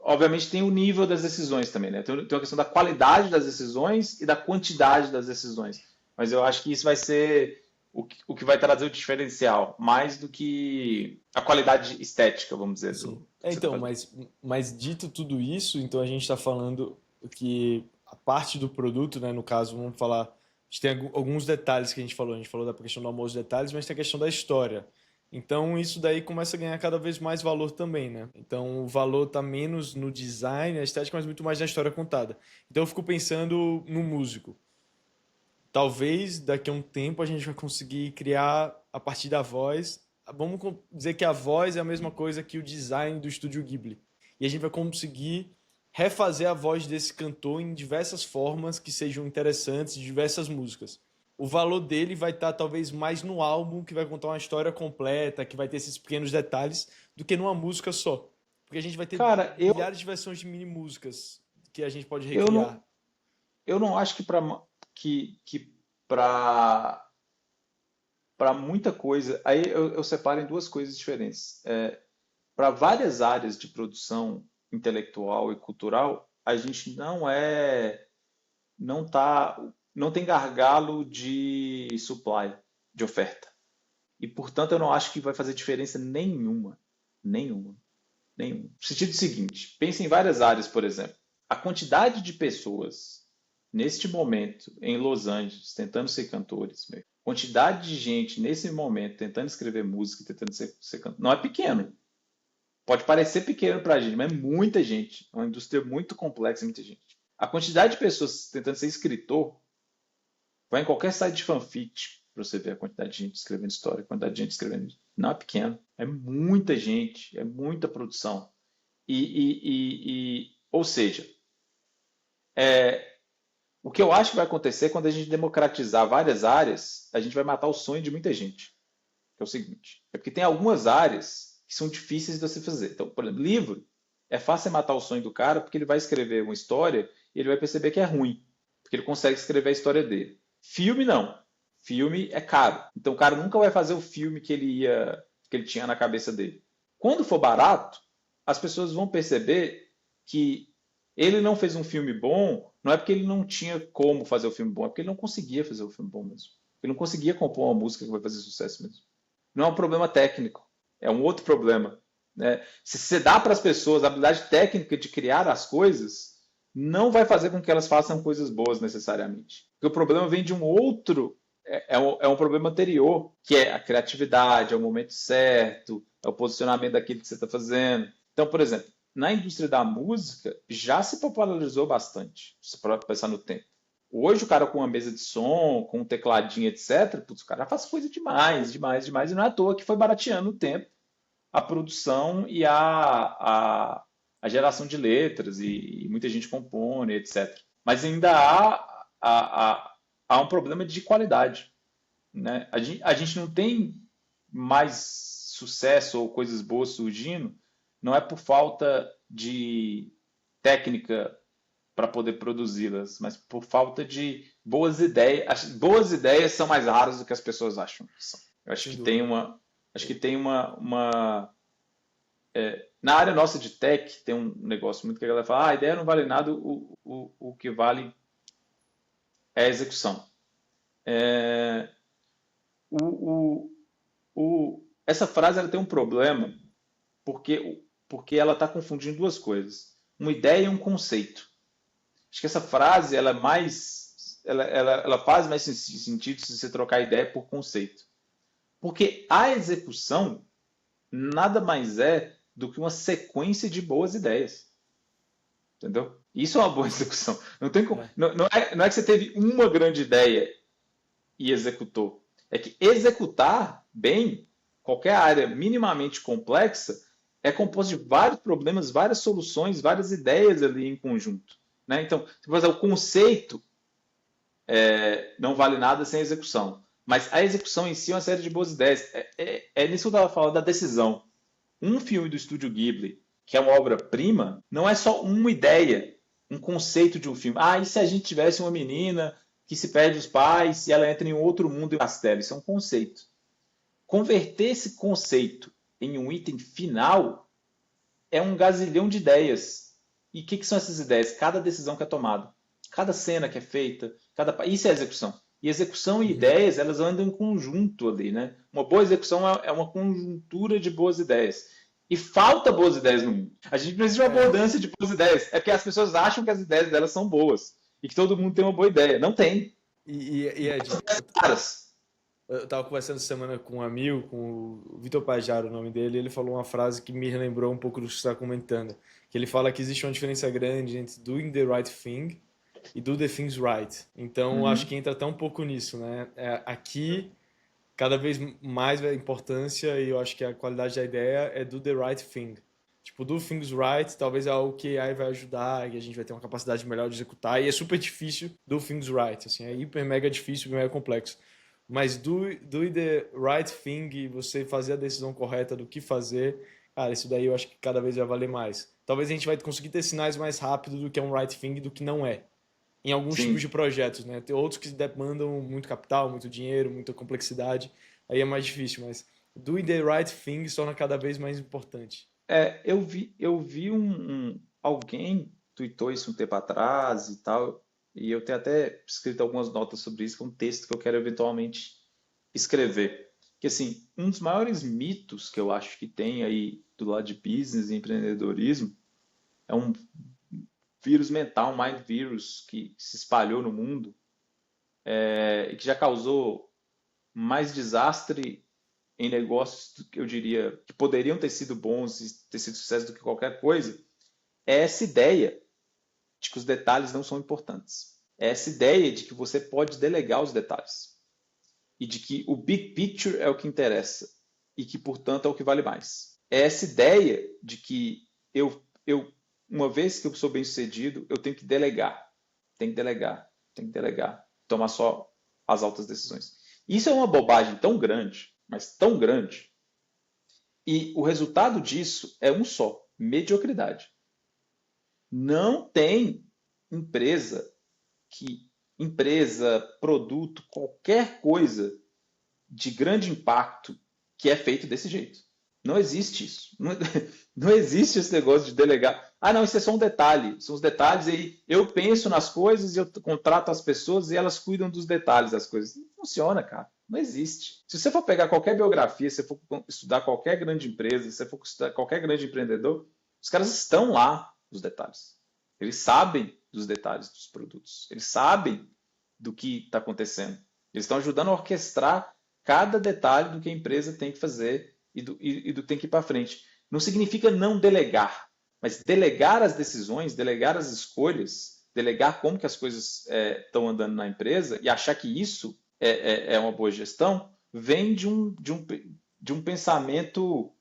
obviamente, tem o nível das decisões também, né? Tem a questão da qualidade das decisões e da quantidade das decisões. Mas eu acho que isso vai ser o que vai trazer o diferencial, mais do que a qualidade estética, vamos dizer, Sim. do que você está Então, fazendo. mas dito tudo isso, então a gente está falando que a parte do produto, né, no caso, vamos falar, a gente tem alguns detalhes que a gente falou da questão do amor aos detalhes, mas tem a questão da história. Então isso daí começa a ganhar cada vez mais valor também, né? Então o valor tá menos no design, na estética, mas muito mais na história contada. Então eu fico pensando no músico. Talvez daqui a um tempo a gente vai conseguir criar a partir da voz. Vamos dizer que a voz é a mesma coisa que o design do estúdio Ghibli. E a gente vai conseguir refazer a voz desse cantor em diversas formas que sejam interessantes, diversas músicas. O valor dele vai estar talvez mais no álbum, que vai contar uma história completa, que vai ter esses pequenos detalhes, do que numa música só. Porque a gente vai ter Cara, milhares de versões de mini músicas que a gente pode eu recriar. não, eu não acho que para muita coisa, aí eu separo em duas coisas diferentes. Para várias áreas de produção intelectual e cultural, a gente não tá, não tem gargalo de supply, de oferta. E, portanto, eu não acho que vai fazer diferença nenhuma. Nenhuma. Nenhuma. No sentido seguinte, pense em várias áreas, por exemplo. A quantidade de pessoas neste momento em Los Angeles tentando ser cantores, meu, quantidade de gente nesse momento tentando escrever música, tentando ser cantor, não é pequeno. Pode parecer pequeno para a gente, mas é muita gente. É uma indústria muito complexa, muita gente. A quantidade de pessoas tentando ser escritor, vai em qualquer site de fanfic para você ver a quantidade de gente escrevendo história, a quantidade de gente escrevendo. Não é pequeno. É muita gente, é muita produção. Ou seja, O que eu acho que vai acontecer quando a gente democratizar várias áreas, a gente vai matar o sonho de muita gente. Que é o seguinte, é porque tem algumas áreas que são difíceis de você fazer. Então, por exemplo, livro, é fácil você matar o sonho do cara porque ele vai escrever uma história e ele vai perceber que é ruim, porque ele consegue escrever a história dele. Filme, não. Filme é caro. Então, o cara nunca vai fazer o filme que ele tinha na cabeça dele. Quando for barato, as pessoas vão perceber que ele não fez um filme bom, não é porque ele não tinha como fazer o filme bom, é porque ele não conseguia fazer o filme bom mesmo. Ele não conseguia compor uma música que vai fazer sucesso mesmo. Não é um problema técnico, é um outro problema. Né? Se você dá para as pessoas a habilidade técnica de criar as coisas, não vai fazer com que elas façam coisas boas necessariamente. Porque o problema vem de um outro, é um problema anterior, que é a criatividade, é o momento certo, é o posicionamento daquilo que você está fazendo. Então, por exemplo, na indústria da música já se popularizou bastante, se for pensar no tempo. Hoje o cara com uma mesa de som, com um tecladinho, etc., putz, o cara faz coisa demais, demais, demais, e não é à toa que foi barateando o tempo a produção e a geração de letras, e muita gente compõe, etc. Mas ainda há um problema de qualidade. Né? A gente não tem mais sucesso ou coisas boas surgindo, não é por falta de técnica para poder produzi-las, mas por falta de boas ideias. As boas ideias são mais raras do que as pessoas acham que são. Eu acho que tem na área nossa de tech tem um negócio muito que a galera fala, a ideia não vale nada, o que vale é a execução. Essa frase ela tem um problema porque ela está confundindo duas coisas, uma ideia e um conceito. Acho que essa frase ela faz mais sentido se você trocar ideia por conceito. Porque a execução nada mais é do que uma sequência de boas ideias. Entendeu? Isso é uma boa execução. Não é que você teve uma grande ideia e executou. É que executar bem qualquer área minimamente complexa é composto de vários problemas, várias soluções, várias ideias ali em conjunto. Né? Então, o conceito não vale nada sem execução. Mas a execução em si é uma série de boas ideias. É nisso que eu estava falando da decisão. Um filme do Estúdio Ghibli, que é uma obra-prima, não é só uma ideia, um conceito de um filme. E se a gente tivesse uma menina que se perde os pais e ela entra em outro mundo e um castelo? Isso é um conceito. Converter esse conceito em um item final é um gazilhão de ideias. E o que são essas ideias? Cada decisão que é tomada, cada cena que é feita, isso é execução. E execução e ideias, elas andam em conjunto ali, né? Uma boa execução é uma conjuntura de boas ideias. E falta boas ideias no mundo. A gente precisa de uma abundância de boas ideias. É porque as pessoas acham que as ideias delas são boas. E que todo mundo tem uma boa ideia. Não tem. E Ed, eu estava conversando essa semana com um amigo, com o Vitor Pajaro, o nome dele, e ele falou uma frase que me relembrou um pouco do que você está comentando. Que ele fala que existe uma diferença grande entre doing the right thing e do the things right. Então, acho que entra até um pouco nisso, né? Aqui, cada vez mais a importância, e eu acho que a qualidade da ideia é do the right thing. Tipo, do things right, talvez é algo que a AI vai ajudar e a gente vai ter uma capacidade melhor de executar. E é super difícil do things right, assim, é hiper mega difícil, mega complexo. Mas do the right thing e você fazer a decisão correta do que fazer, cara, isso daí eu acho que cada vez vai valer mais. Talvez a gente vai conseguir ter sinais mais rápido do que é um right thing e do que não é. Em alguns tipos de projetos, né? Tem outros que demandam muito capital, muito dinheiro, muita complexidade. Aí é mais difícil, mas do the right thing se torna cada vez mais importante. Eu vi alguém tweetou isso um tempo atrás e tal, e eu tenho até escrito algumas notas sobre isso, que é um texto que eu quero eventualmente escrever. Que assim, um dos maiores mitos que eu acho que tem aí do lado de business e empreendedorismo é um vírus mental, um mind vírus, que se espalhou no mundo e que já causou mais desastre em negócios que eu diria que poderiam ter sido bons e ter sido sucesso do que qualquer coisa, é essa ideia de que os detalhes não são importantes. É essa ideia de que você pode delegar os detalhes. E de que o big picture é o que interessa. E que, portanto, é o que vale mais. É essa ideia de que uma vez que eu sou bem sucedido, eu tenho que delegar. tem que delegar, tem que delegar, tomar só as altas decisões. Isso é uma bobagem tão grande, mas tão grande, e o resultado disso é um só: mediocridade. Não tem empresa produto, qualquer coisa de grande impacto que é feito desse jeito. Não existe isso. Não existe esse negócio de delegar. Ah, não, isso é só um detalhe. São os detalhes aí. Eu penso nas coisas e eu contrato as pessoas e elas cuidam dos detalhes das coisas. Não funciona, cara. Não existe. Se você for pegar qualquer biografia, se você for estudar qualquer grande empresa, se você for estudar qualquer grande empreendedor, os caras estão lá nos detalhes. Eles sabem dos detalhes dos produtos. Eles sabem do que está acontecendo. Eles estão ajudando a orquestrar cada detalhe do que a empresa tem que fazer e do que tem que ir para frente. Não significa não delegar, mas delegar as decisões, delegar as escolhas, delegar como que as coisas estão andando na empresa e achar que isso é uma boa gestão, vem de um pensamento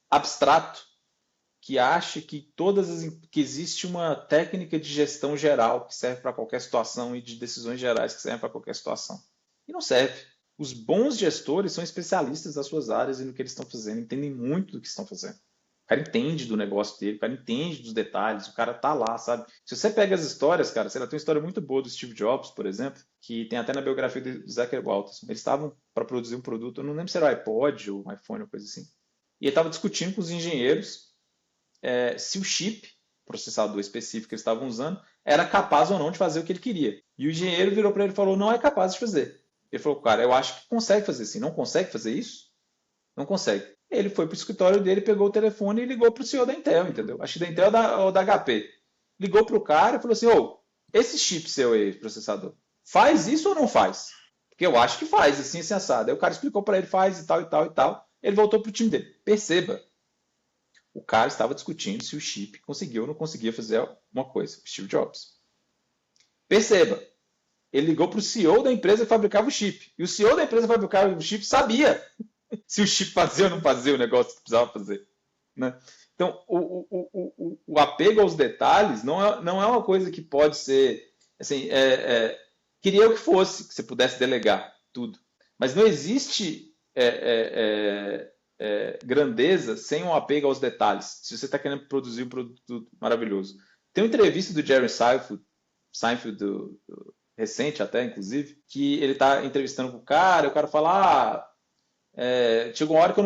abstrato, que acha que que existe uma técnica de gestão geral que serve para qualquer situação e de decisões gerais que servem para qualquer situação. E não serve. Os bons gestores são especialistas das suas áreas e no que eles estão fazendo, entendem muito do que estão fazendo. O cara entende do negócio dele, o cara entende dos detalhes, o cara tá lá, sabe? Se você pega as histórias, cara, sei lá, tem uma história muito boa do Steve Jobs, por exemplo, que tem até na biografia do Zachary Walterson. Eles estavam para produzir um produto, eu não lembro se era o iPod ou o iPhone ou coisa assim. E ele estava discutindo com os engenheiros se o chip, processador específico que eles estavam usando, era capaz ou não de fazer o que ele queria. E o engenheiro virou para ele e falou: não é capaz de fazer. Ele falou: cara, eu acho que consegue fazer assim. Não consegue fazer isso? Não consegue. Ele foi para o escritório dele, pegou o telefone e ligou para o CEO da Intel, entendeu? Acho que da Intel ou da HP. Ligou para o cara e falou assim: ô, esse chip seu aí, processador, faz isso ou não faz? Porque eu acho que faz, assim, assim, assado. Aí o cara explicou para ele: faz e tal, e tal, e tal. Ele voltou para o time dele. Perceba, o cara estava discutindo se o chip conseguia ou não conseguia fazer uma coisa, o Steve Jobs. Perceba, ele ligou para o CEO da empresa que fabricava o chip. E o CEO da empresa que fabricava o chip sabia se o chip fazia ou não fazia o negócio que precisava fazer. Né? Então, o apego aos detalhes não é uma coisa que pode ser... Assim, queria eu que fosse, que você pudesse delegar tudo. Mas não existe grandeza sem um apego aos detalhes. Se você está querendo produzir um produto maravilhoso. Tem uma entrevista do Jerry Seinfeld recente até, inclusive, que ele está entrevistando o cara fala, chegou uma hora que eu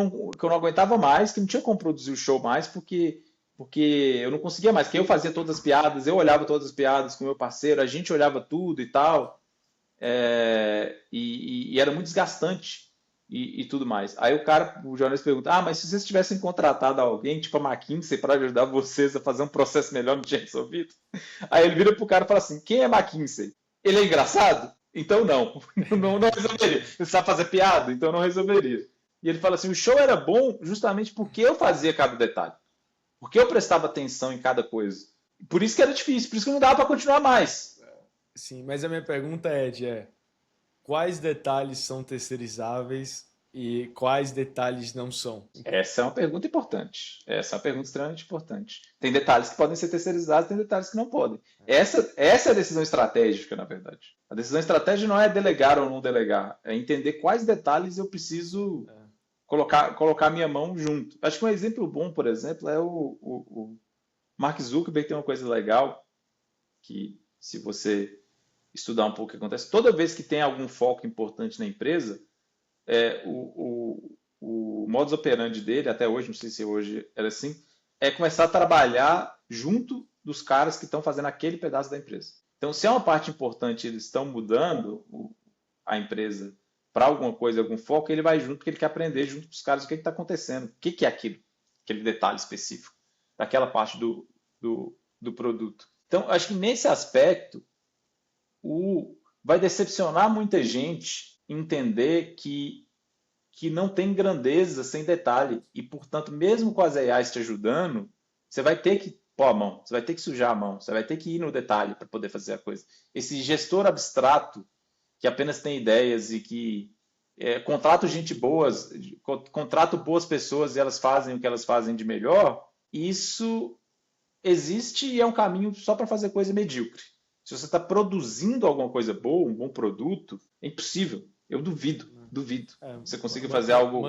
não aguentava mais, que não tinha como produzir o show mais, porque eu não conseguia mais, porque eu fazia todas as piadas, eu olhava todas as piadas com o meu parceiro, a gente olhava tudo e tal, e era muito desgastante e tudo mais. Aí o jornalista pergunta: mas se vocês tivessem contratado alguém, tipo a McKinsey, para ajudar vocês a fazer um processo melhor, não tinha resolvido? Aí ele vira pro cara e fala assim: quem é McKinsey? Ele é engraçado? Então não. Não resolveria. Você sabe fazer piada? Então não resolveria. E ele fala assim: o show era bom justamente porque eu fazia cada detalhe. Porque eu prestava atenção em cada coisa. Por isso que era difícil, por isso que não dava para continuar mais. Sim, mas a minha pergunta, Ed, quais detalhes são terceirizáveis e quais detalhes não são? Essa é uma pergunta importante. Essa é uma pergunta extremamente importante. Tem detalhes que podem ser terceirizados, tem detalhes que não podem. Essa é a decisão estratégica, na verdade. A decisão estratégica não é delegar ou não delegar, é entender quais detalhes eu preciso colocar a minha mão junto. Acho que um exemplo bom, por exemplo, é o Mark Zuckerberg. Tem uma coisa legal que, se você estudar um pouco o que acontece, toda vez que tem algum foco importante na empresa, o modus operandi dele, até hoje, não sei se hoje era assim, é começar a trabalhar junto dos caras que estão fazendo aquele pedaço da empresa. Então, se é uma parte importante, eles estão mudando a empresa para alguma coisa, algum foco, ele vai junto, porque ele quer aprender junto com os caras o que está acontecendo, o que é aquilo, aquele detalhe específico, daquela parte do produto. Então, acho que nesse aspecto, vai decepcionar muita gente entender que não tem grandeza sem detalhe. E, portanto, mesmo com as AIs te ajudando, você vai ter que pôr a mão, você vai ter que sujar a mão, você vai ter que ir no detalhe para poder fazer a coisa. Esse gestor abstrato que apenas tem ideias e que contrata gente boas, contrata boas pessoas e elas fazem o que elas fazem de melhor, isso existe e é um caminho só para fazer coisa medíocre. Se você está produzindo alguma coisa boa, um bom produto, é impossível. Eu duvido, duvido. É, Você consiga fazer algo.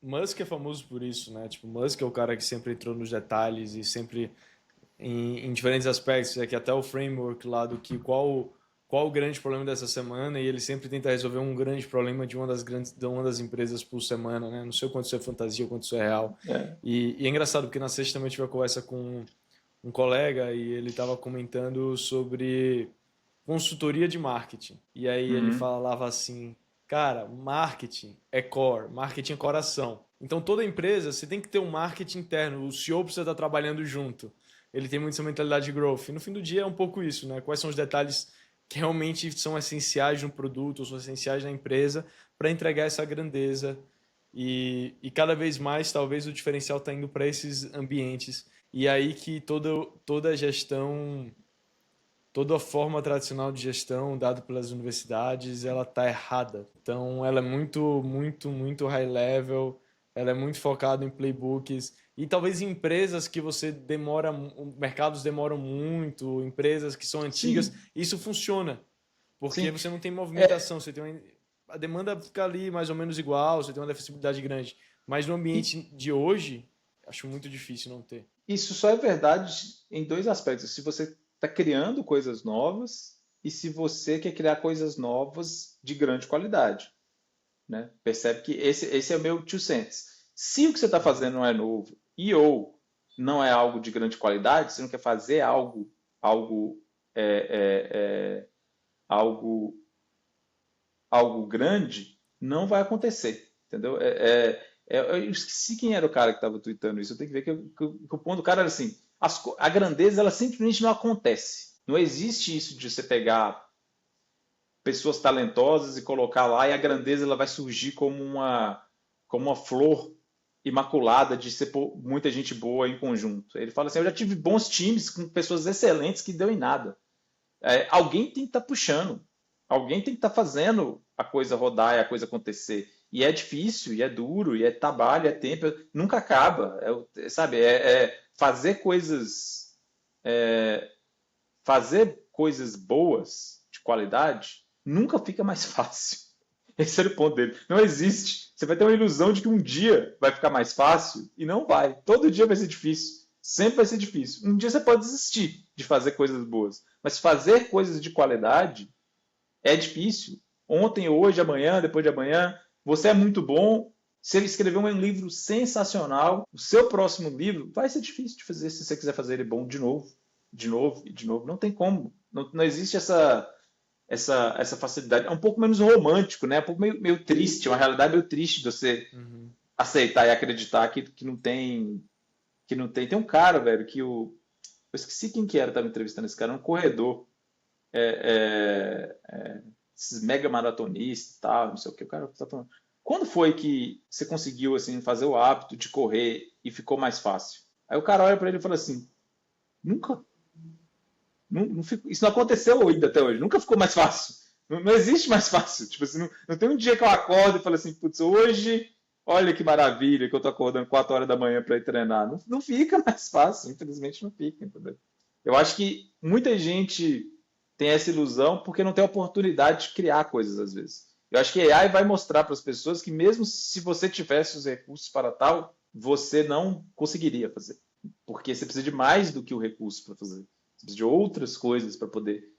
Musk é famoso por isso, né? Tipo, Musk é o cara que sempre entrou nos detalhes e sempre em diferentes aspectos, é que até o framework lá do que qual o grande problema dessa semana e ele sempre tenta resolver um grande problema de uma das empresas por semana, né? Não sei o quanto isso é fantasia, o quanto isso é real. É. E é engraçado porque na sexta também eu tive uma conversa com um colega e ele estava comentando sobre consultoria de marketing. E aí ele Uhum. falava assim, cara, marketing é core, marketing é coração. Então toda empresa você tem que ter um marketing interno, o CEO precisa estar trabalhando junto. Ele tem muito essa mentalidade de growth. E no fim do dia é um pouco isso, né? Quais são os detalhes que realmente são essenciais no produto, ou são essenciais na empresa para entregar essa grandeza. E cada vez mais, talvez, o diferencial está indo para esses ambientes. E aí que toda a gestão, toda a forma tradicional de gestão dada pelas universidades, ela está errada. Então, ela é muito high level, ela é muito focada em playbooks e talvez em empresas que você demora, mercados demoram muito, empresas que são antigas, Sim, isso funciona, porque sim. você não tem É, movimentação, a demanda fica ali mais ou menos igual, você tem uma defensibilidade grande, mas no e ambiente de hoje, acho muito difícil não ter. isso só é verdade em dois aspectos. Se você está criando coisas novas e se você quer criar coisas novas de grande qualidade, né? Percebe que esse é o meu two cents. Se o que você está fazendo não é novo e ou não é algo de grande qualidade, você não quer fazer algo, é, algo, algo grande, não vai acontecer, entendeu? Eu esqueci quem era o cara que estava tweetando isso. Eu tenho que ver que o ponto do cara era assim: a grandeza ela simplesmente não acontece. Não existe isso de você pegar pessoas talentosas e colocar lá e a grandeza ela vai surgir como uma flor imaculada de ser muita gente boa em conjunto. Ele fala assim: eu já tive bons times com pessoas excelentes que deu em nada. Alguém tem que estar puxando, alguém tem que estar fazendo a coisa rodar e a coisa acontecer. E é difícil, e é duro, e é trabalho, é tempo, nunca acaba. Sabe, fazer fazer coisas boas, de qualidade, nunca fica mais fácil. Esse era o ponto dele. Não existe. Você vai ter uma ilusão de que um dia vai ficar mais fácil e não vai. Todo dia vai ser difícil. Sempre vai ser difícil. Um dia você pode desistir de fazer coisas boas, mas fazer coisas de qualidade é difícil. Ontem, hoje, amanhã, depois de amanhã, você é muito bom. Se ele escrever um livro sensacional, o seu próximo livro vai ser difícil de fazer se você quiser fazer ele bom de novo, de novo e de novo. Não tem como. Não existe essa facilidade. É um pouco menos romântico, né? É um pouco meio triste, uma realidade meio triste de você Uhum. aceitar e acreditar que não tem. Que não tem. Tem um cara, velho, eu esqueci quem que era, estava entrevistando esse cara, um corredor. Esses mega maratonistas e tal, não sei o que. O cara tá falando. Quando foi que você conseguiu assim fazer o hábito de correr e ficou mais fácil? Aí o cara olha para ele e fala assim: nunca. Isso não aconteceu ainda até hoje. Nunca ficou mais fácil. Não existe mais fácil. Tipo assim, não tem um dia que eu acordo e falo assim, putz, hoje, olha que maravilha que eu tô acordando 4 horas da manhã para ir treinar. Não fica mais fácil, infelizmente não fica, entendeu? Eu acho que muita gente tem essa ilusão porque não tem oportunidade de criar coisas às vezes. Eu acho que a AI vai mostrar para as pessoas que mesmo se você tivesse os recursos para tal, você não conseguiria fazer. Porque você precisa de mais do que o recurso para fazer. Você precisa de outras coisas para poder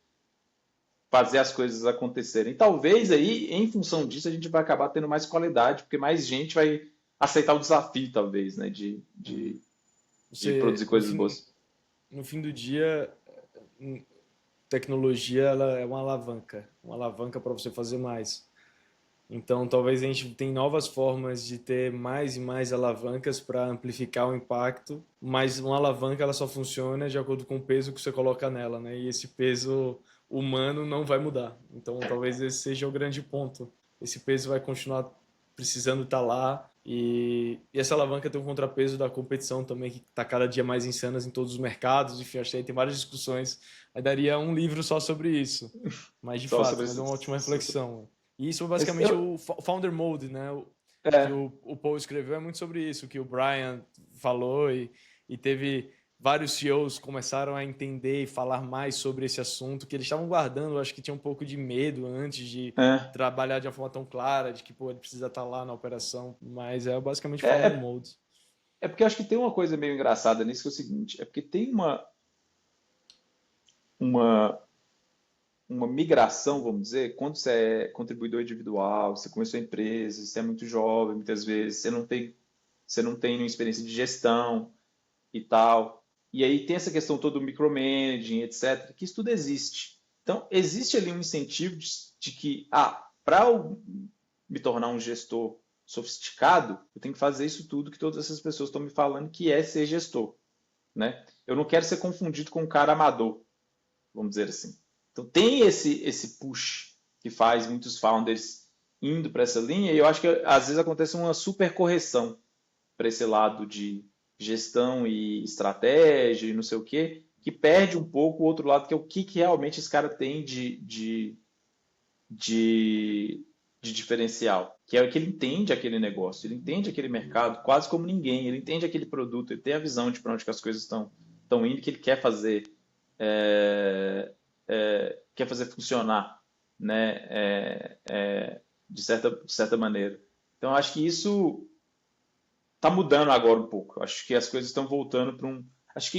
fazer as coisas acontecerem. Talvez aí, em função disso, a gente vai acabar tendo mais qualidade, porque mais gente vai aceitar o desafio, talvez, né, Uhum. de produzir Você, coisas boas. no fim do dia, tecnologia ela é uma alavanca para você fazer mais. Então, talvez a gente tenha novas formas de ter mais e mais alavancas para amplificar o impacto, mas uma alavanca ela só funciona de acordo com o peso que você coloca nela, né? E esse peso humano não vai mudar. Então, talvez esse seja o grande ponto. Esse peso vai continuar precisando estar lá e essa alavanca tem um contrapeso da competição também que está cada dia mais insana em todos os mercados. Enfim, acho que aí tem várias discussões. Aí daria um livro só sobre isso. Mas de Só sobre fato, mas é isso. uma ótima reflexão. E isso é basicamente Eu, o Founder Mode, né? Que é, o Paul escreveu é muito sobre isso, que o Brian falou e teve vários CEOs começaram a entender e falar mais sobre esse assunto, que eles estavam guardando, acho que tinha um pouco de medo antes de É, trabalhar de uma forma tão clara, de que pô, ele precisa estar lá na operação, mas é basicamente é, follow the é, molds. é porque eu acho que tem uma coisa meio engraçada nisso, que é o seguinte, é porque tem uma, uma migração, vamos dizer, quando você é contribuidor individual, você começou a empresa, você é muito jovem, muitas vezes, você não tem uma experiência de gestão e tal. E aí tem essa questão toda do micromanaging, etc., que isso tudo existe. Então, existe ali um incentivo de que, para eu me tornar um gestor sofisticado, eu tenho que fazer isso tudo que todas essas pessoas estão me falando que é ser gestor, né? Eu não quero ser confundido com um cara amador, vamos dizer assim. Então tem esse push que faz muitos founders indo para essa linha e eu acho que às vezes acontece uma super correção para esse lado de gestão e estratégia e não sei o quê, que perde um pouco o outro lado, que é o que realmente esse cara tem de, de diferencial, que é que ele entende aquele negócio, ele entende aquele mercado quase como ninguém, ele entende aquele produto, ele tem a visão de para onde que as coisas estão indo, que ele quer fazer quer fazer funcionar, né, de certa maneira. Então, acho que isso está mudando agora um pouco. Acho que as coisas estão voltando para um. Acho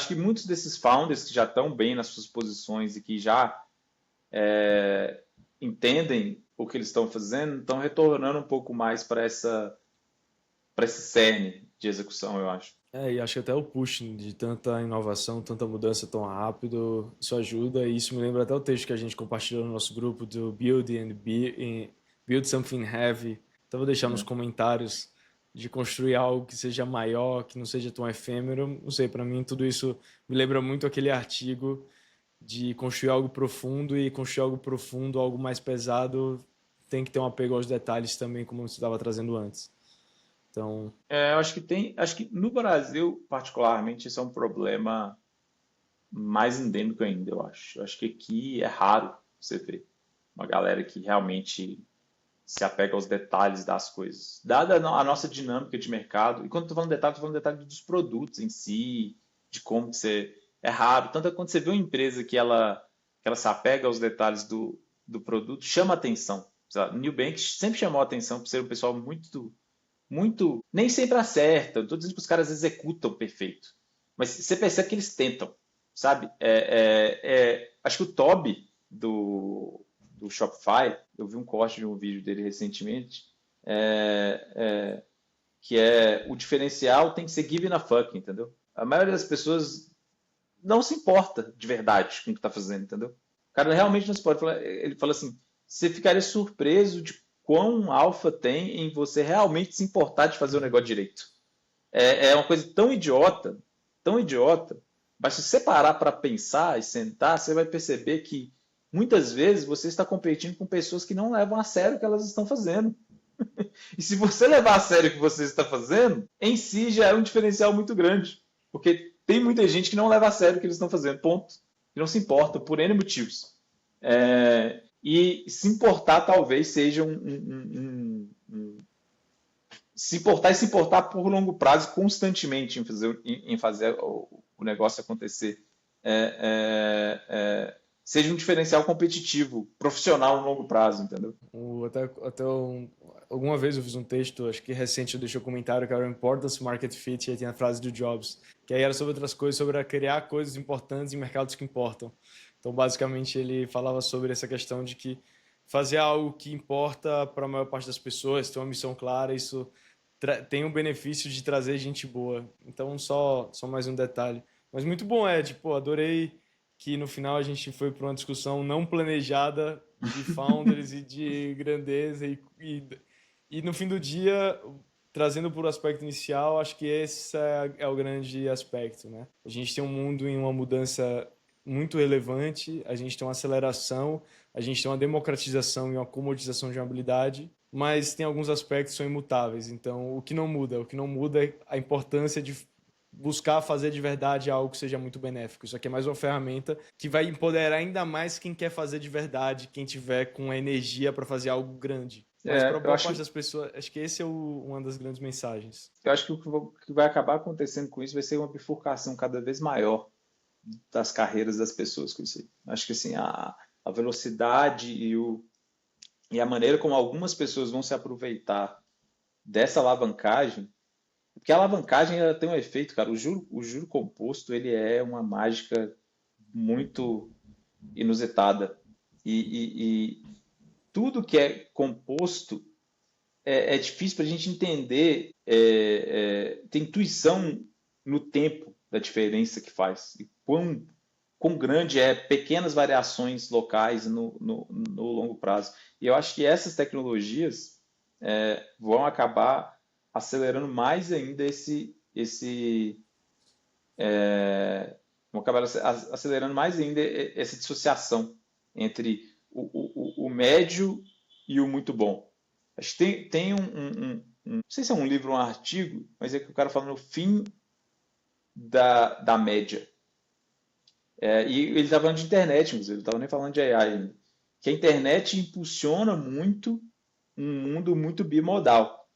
que muitos desses founders que já estão bem nas suas posições e que já entendem o que eles estão fazendo, estão retornando um pouco mais para esse cerne de execução, eu acho. E acho que até o push de tanta inovação, tanta mudança tão rápido, isso ajuda. E isso me lembra até o texto que a gente compartilhou no nosso grupo do Build Something Heavy. Então vou deixar nos Né? comentários de construir algo que seja maior, que não seja tão efêmero. Não sei, para mim tudo isso me lembra muito aquele artigo de construir algo profundo e construir algo profundo, algo mais pesado, tem que ter um apego aos detalhes também, como você estava trazendo antes. Então, Eu acho que no Brasil, particularmente, isso é um problema mais endêmico ainda, eu acho. Eu acho que aqui é raro você ver uma galera que realmente se apega aos detalhes das coisas. Dada a nossa dinâmica de mercado, e quando estou falando detalhe, estou falando detalhe dos produtos em si, de como que você. É raro. Tanto é que quando você vê uma empresa que ela se apega aos detalhes do produto, chama atenção. Sabe? Nubank sempre chamou atenção por ser um pessoal muito, muito. Nem sempre acerta. Estou dizendo que os caras executam perfeito. Mas você percebe que eles tentam, sabe? Acho que o Toby do Shopify, eu vi um corte de um vídeo dele recentemente, é, é, que é o diferencial tem que ser given a fuck, entendeu? A maioria das pessoas não se importa de verdade com o que está fazendo, entendeu? O cara realmente não se importa. Ele fala assim, você ficaria surpreso de quão alfa tem em você realmente se importar de fazer o negócio direito. É uma coisa tão idiota. Mas se você parar para pensar e sentar, você vai perceber que muitas vezes você está competindo com pessoas que não levam a sério o que elas estão fazendo. E se você levar a sério o que você está fazendo, em si já é um diferencial muito grande. Porque tem muita gente que não leva a sério o que eles estão fazendo, ponto. E não se importa por N motivos. E se importar talvez seja se importar e se importar por longo prazo, constantemente em fazer o negócio acontecer, seja um diferencial competitivo, profissional no longo prazo, entendeu? alguma vez eu fiz um texto, acho que recente, eu deixei um comentário que era o Importance Market Fit, e aí tinha a frase do Jobs, que aí era sobre outras coisas, sobre criar coisas importantes em mercados que importam. Então, basicamente, ele falava sobre essa questão de que fazer algo que importa para a maior parte das pessoas, ter uma missão clara, isso tem o benefício de trazer gente boa. Então, só mais um detalhe. Mas muito bom, Ed. Pô, adorei que no final a gente foi para uma discussão não planejada de founders e de grandeza e no fim do dia, trazendo por aspecto inicial, acho que esse é o grande aspecto, né? A gente tem um mundo em uma mudança muito relevante, a gente tem uma aceleração, a gente tem uma democratização e uma comodização de uma habilidade, mas tem alguns aspectos que são imutáveis. Então, o que não muda é a importância de buscar fazer de verdade algo que seja muito benéfico. Isso aqui é mais uma ferramenta que vai empoderar ainda mais quem quer fazer de verdade, quem tiver com a energia para fazer algo grande. Mas para Eu boa acho, parte das pessoas, acho que esse é uma das grandes mensagens. eu acho que o que vai acabar acontecendo com isso vai ser uma bifurcação cada vez maior das carreiras das pessoas com isso aí. Acho que assim, a velocidade e a maneira como algumas pessoas vão se aproveitar dessa alavancagem, porque a alavancagem ela tem um efeito, cara, o juro composto ele é uma mágica muito inusitada. E tudo que é composto é difícil para a gente entender, tem intuição no tempo da diferença que faz. E quão grande é pequenas variações locais no longo prazo. E eu acho que essas tecnologias vão acabar acelerando mais ainda vão acabar acelerando mais ainda essa dissociação entre o médio e o muito bom. Acho que tem não sei se é um livro ou um artigo, mas é que o cara fala no fim da média. E ele estava falando de internet, inclusive, ele não estava nem falando de AI ainda. Que a internet impulsiona muito um mundo muito bimodal.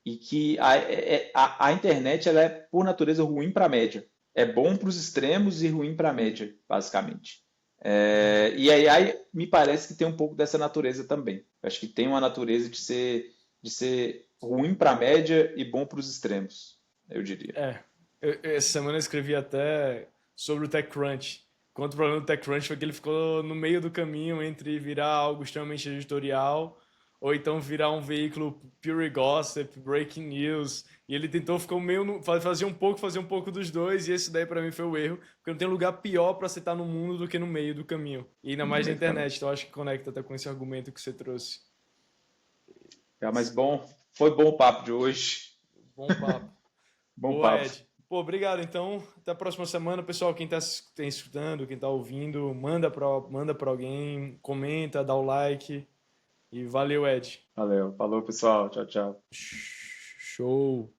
E que a internet ela é, por natureza, ruim para a média. É bom para os extremos e ruim para a média, basicamente. E a AI me parece que tem um pouco dessa natureza também. Eu acho que tem uma natureza de ser ruim para a média e bom para os extremos, eu diria. É, essa semana eu escrevi até sobre o TechCrunch. Quanto o problema do TechCrunch foi que ele ficou no meio do caminho entre virar algo extremamente editorial ou então virar um veículo pure gossip, breaking news. E ele tentou, ficou meio, fazia um pouco dos dois, e esse daí pra mim foi o erro, porque não tem lugar pior pra você estar no mundo do que no meio do caminho. E ainda mais na internet, então acho que conecta até com esse argumento que você trouxe. Mas bom, foi bom o papo de hoje. Bom papo. Bom Boa, papo. Ed. Pô, obrigado. Então, até a próxima semana, pessoal. Quem tá escutando, quem tá ouvindo, manda pra alguém, comenta, dá o like. E valeu, Ed. Valeu. Falou, pessoal. Tchau, tchau. Show.